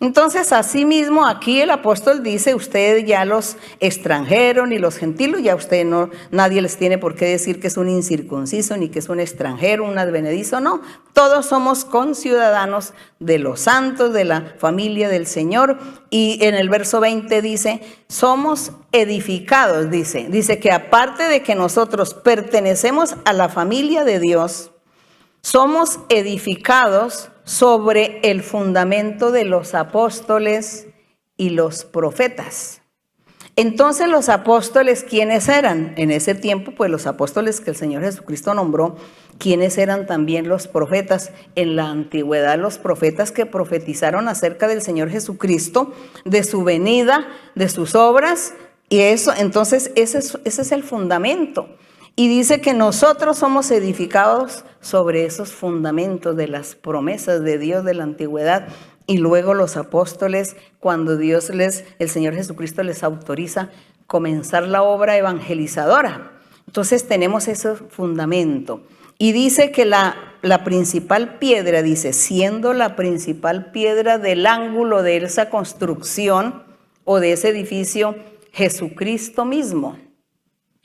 Entonces, asimismo, aquí el apóstol dice, ustedes ya los extranjeros ni los gentiles, ya usted no, nadie les tiene por qué decir que es un incircunciso, ni que es un extranjero, un advenedizo, no. Todos somos conciudadanos de los santos, de la familia del Señor. Y en el verso 20 dice, somos edificados, dice que aparte de que nosotros pertenecemos a la familia de Dios, somos edificados sobre el fundamento de los apóstoles y los profetas. Entonces los apóstoles, ¿quiénes eran? En ese tiempo, pues los apóstoles que el Señor Jesucristo nombró, ¿quiénes eran también los profetas? En la antigüedad, los profetas que profetizaron acerca del Señor Jesucristo, de su venida, de sus obras, y eso, entonces ese es el fundamento. Y dice que nosotros somos edificados sobre esos fundamentos de las promesas de Dios de la antigüedad. Y luego los apóstoles, cuando el Señor Jesucristo les autoriza comenzar la obra evangelizadora. Entonces tenemos ese fundamento. Y dice que la principal piedra, dice, siendo la principal piedra del ángulo de esa construcción o de ese edificio, Jesucristo mismo,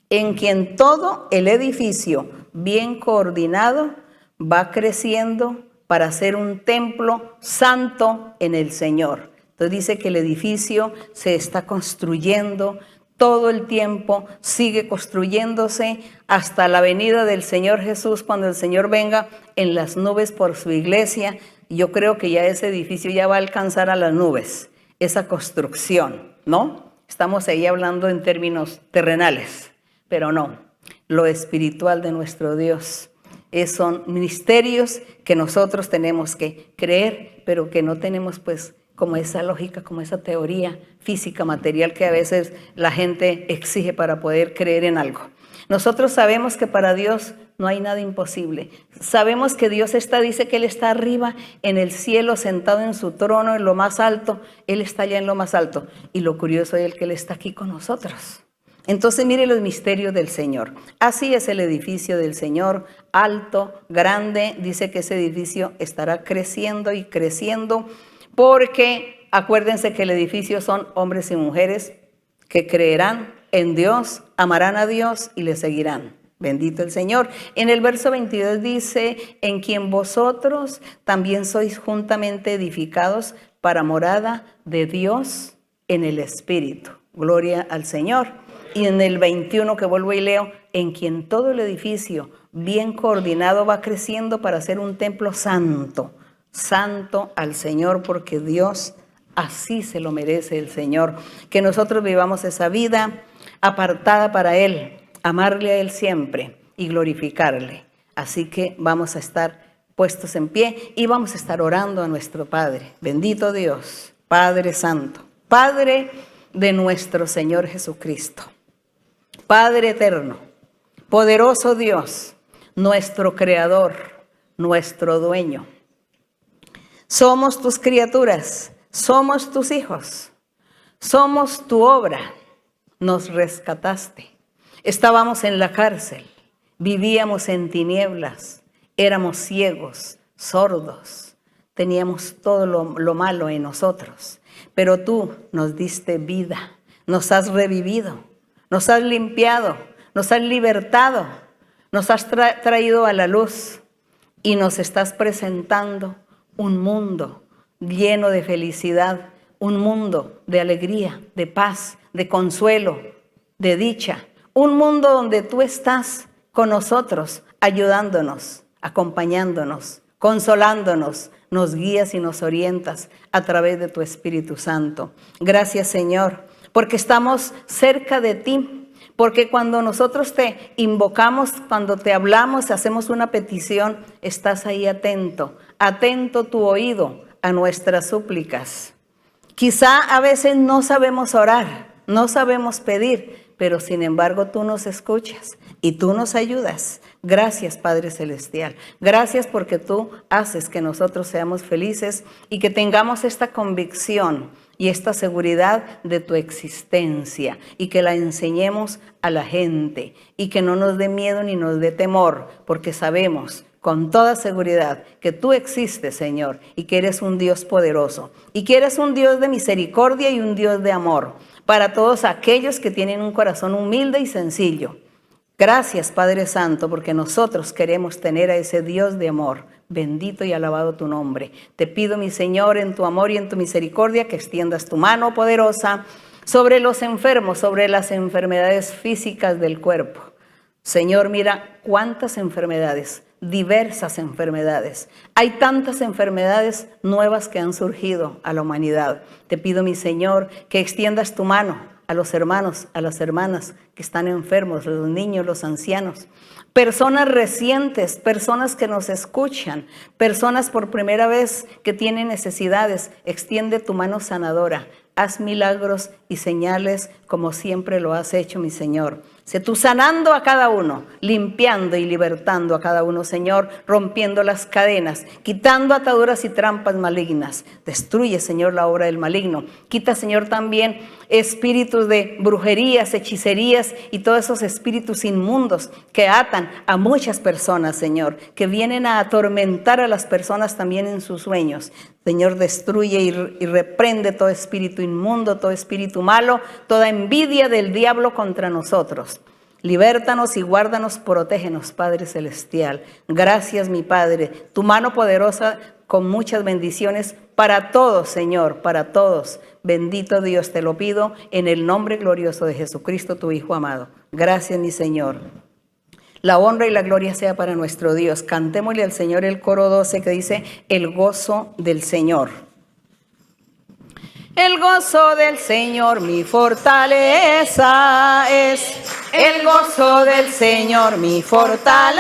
en quien todo el edificio bien coordinado va creciendo para ser un templo santo en el Señor. Entonces dice que el edificio se está construyendo todo el tiempo, sigue construyéndose hasta la venida del Señor Jesús, cuando el Señor venga en las nubes por su iglesia. Yo creo que ya ese edificio ya va a alcanzar a las nubes, esa construcción, ¿no? Estamos ahí hablando en términos terrenales. Pero no, lo espiritual de nuestro Dios son misterios que nosotros tenemos que creer, pero que no tenemos pues como esa lógica, como esa teoría física, material que a veces la gente exige para poder creer en algo. Nosotros sabemos que para Dios no hay nada imposible. Sabemos que Dios dice que Él está arriba en el cielo, sentado en su trono, en lo más alto. Él está allá en lo más alto. Y lo curioso es que Él está aquí con nosotros. Entonces mire los misterios del Señor. Así es el edificio del Señor, alto, grande. Dice que ese edificio estará creciendo y creciendo, porque acuérdense que el edificio son hombres y mujeres que creerán en Dios, amarán a Dios y le seguirán. Bendito el Señor. En el verso 22 dice, en quien vosotros también sois juntamente edificados para morada de Dios en el Espíritu. Gloria al Señor. Y en el 21 que vuelvo y leo, en quien todo el edificio bien coordinado va creciendo para ser un templo santo, santo al Señor, porque Dios así se lo merece el Señor. Que nosotros vivamos esa vida apartada para Él, amarle a Él siempre y glorificarle. Así que vamos a estar puestos en pie y vamos a estar orando a nuestro Padre. Bendito Dios, Padre Santo, Padre de nuestro Señor Jesucristo. Padre eterno, poderoso Dios, nuestro creador, nuestro dueño. Somos tus criaturas, somos tus hijos, somos tu obra. Nos rescataste. Estábamos en la cárcel, vivíamos en tinieblas, éramos ciegos, sordos, teníamos todo lo malo en nosotros. Pero tú nos diste vida, nos has revivido. Nos has limpiado, nos has libertado, nos has traído a la luz y nos estás presentando un mundo lleno de felicidad, un mundo de alegría, de paz, de consuelo, de dicha. Un mundo donde tú estás con nosotros, ayudándonos, acompañándonos, consolándonos, nos guías y nos orientas a través de tu Espíritu Santo. Gracias, Señor, porque estamos cerca de ti, porque cuando nosotros te invocamos, cuando te hablamos, hacemos una petición, estás ahí atento, atento tu oído a nuestras súplicas. Quizá a veces no sabemos orar, no sabemos pedir, pero sin embargo tú nos escuchas y tú nos ayudas. Gracias, Padre Celestial. Gracias porque tú haces que nosotros seamos felices y que tengamos esta convicción y esta seguridad de tu existencia y que la enseñemos a la gente y que no nos dé miedo ni nos dé temor, porque sabemos con toda seguridad que tú existes, Señor, y que eres un Dios poderoso, y que eres un Dios de misericordia y un Dios de amor para todos aquellos que tienen un corazón humilde y sencillo. Gracias, Padre Santo, porque nosotros queremos tener a ese Dios de amor. Bendito y alabado tu nombre. Te pido, mi Señor, en tu amor y en tu misericordia, que extiendas tu mano poderosa sobre los enfermos, sobre las enfermedades físicas del cuerpo. Señor, mira cuántas enfermedades, diversas enfermedades. Hay tantas enfermedades nuevas que han surgido a la humanidad. Te pido, mi Señor, que extiendas tu mano a los hermanos, a las hermanas que están enfermos, los niños, los ancianos, personas recientes, personas que nos escuchan, personas por primera vez que tienen necesidades. Extiende tu mano sanadora, haz milagros y señales como siempre lo has hecho, mi Señor. Sé tú sanando a cada uno, limpiando y libertando a cada uno, Señor, rompiendo las cadenas, quitando ataduras y trampas malignas. Destruye, Señor, la obra del maligno. Quita, Señor, también espíritus de brujerías, hechicerías y todos esos espíritus inmundos que atan a muchas personas, Señor, que vienen a atormentar a las personas también en sus sueños. Señor, destruye y reprende todo espíritu inmundo, todo espíritu malo, toda envidia del diablo contra nosotros. Libértanos y guárdanos, protégenos, Padre Celestial. Gracias, mi Padre, tu mano poderosa con muchas bendiciones para todos, Señor, para todos. Bendito Dios, te lo pido en el nombre glorioso de Jesucristo, tu Hijo amado. Gracias, mi Señor. La honra y la gloria sea para nuestro Dios. Cantémosle al Señor el coro 12 que dice, el gozo del Señor. El gozo del Señor mi fortaleza es. El gozo del Señor mi fortaleza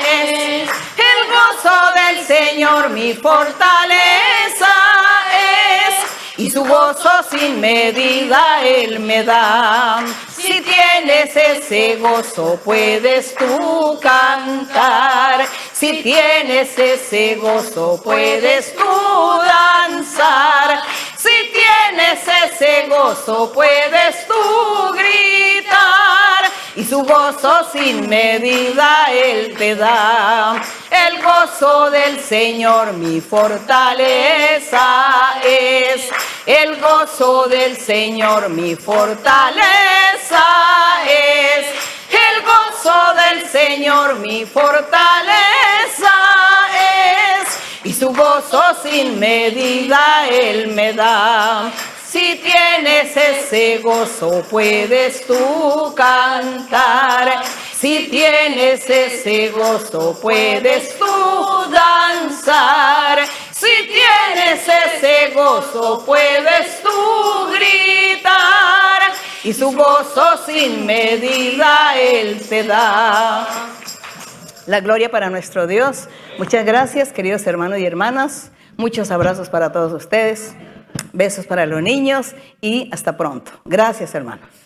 es. El gozo del Señor mi fortaleza es. Y su gozo sin medida Él me da. Si tienes ese gozo puedes tú cantar. Si tienes ese gozo puedes tú danzar. Si tienes ese gozo puedes tú gritar. Y su gozo sin medida Él te da. El gozo del Señor mi fortaleza es. El gozo del Señor mi fortaleza es. El gozo del Señor mi fortaleza es. Y su gozo sin medida Él me da. Si tienes ese gozo puedes tú cantar. Si tienes ese gozo puedes tú danzar. Si tienes ese gozo puedes tú gritar. Y su gozo sin medida Él te da. La gloria para nuestro Dios. Muchas gracias, queridos hermanos y hermanas. Muchos abrazos para todos ustedes. Besos para los niños y hasta pronto. Gracias, hermanos.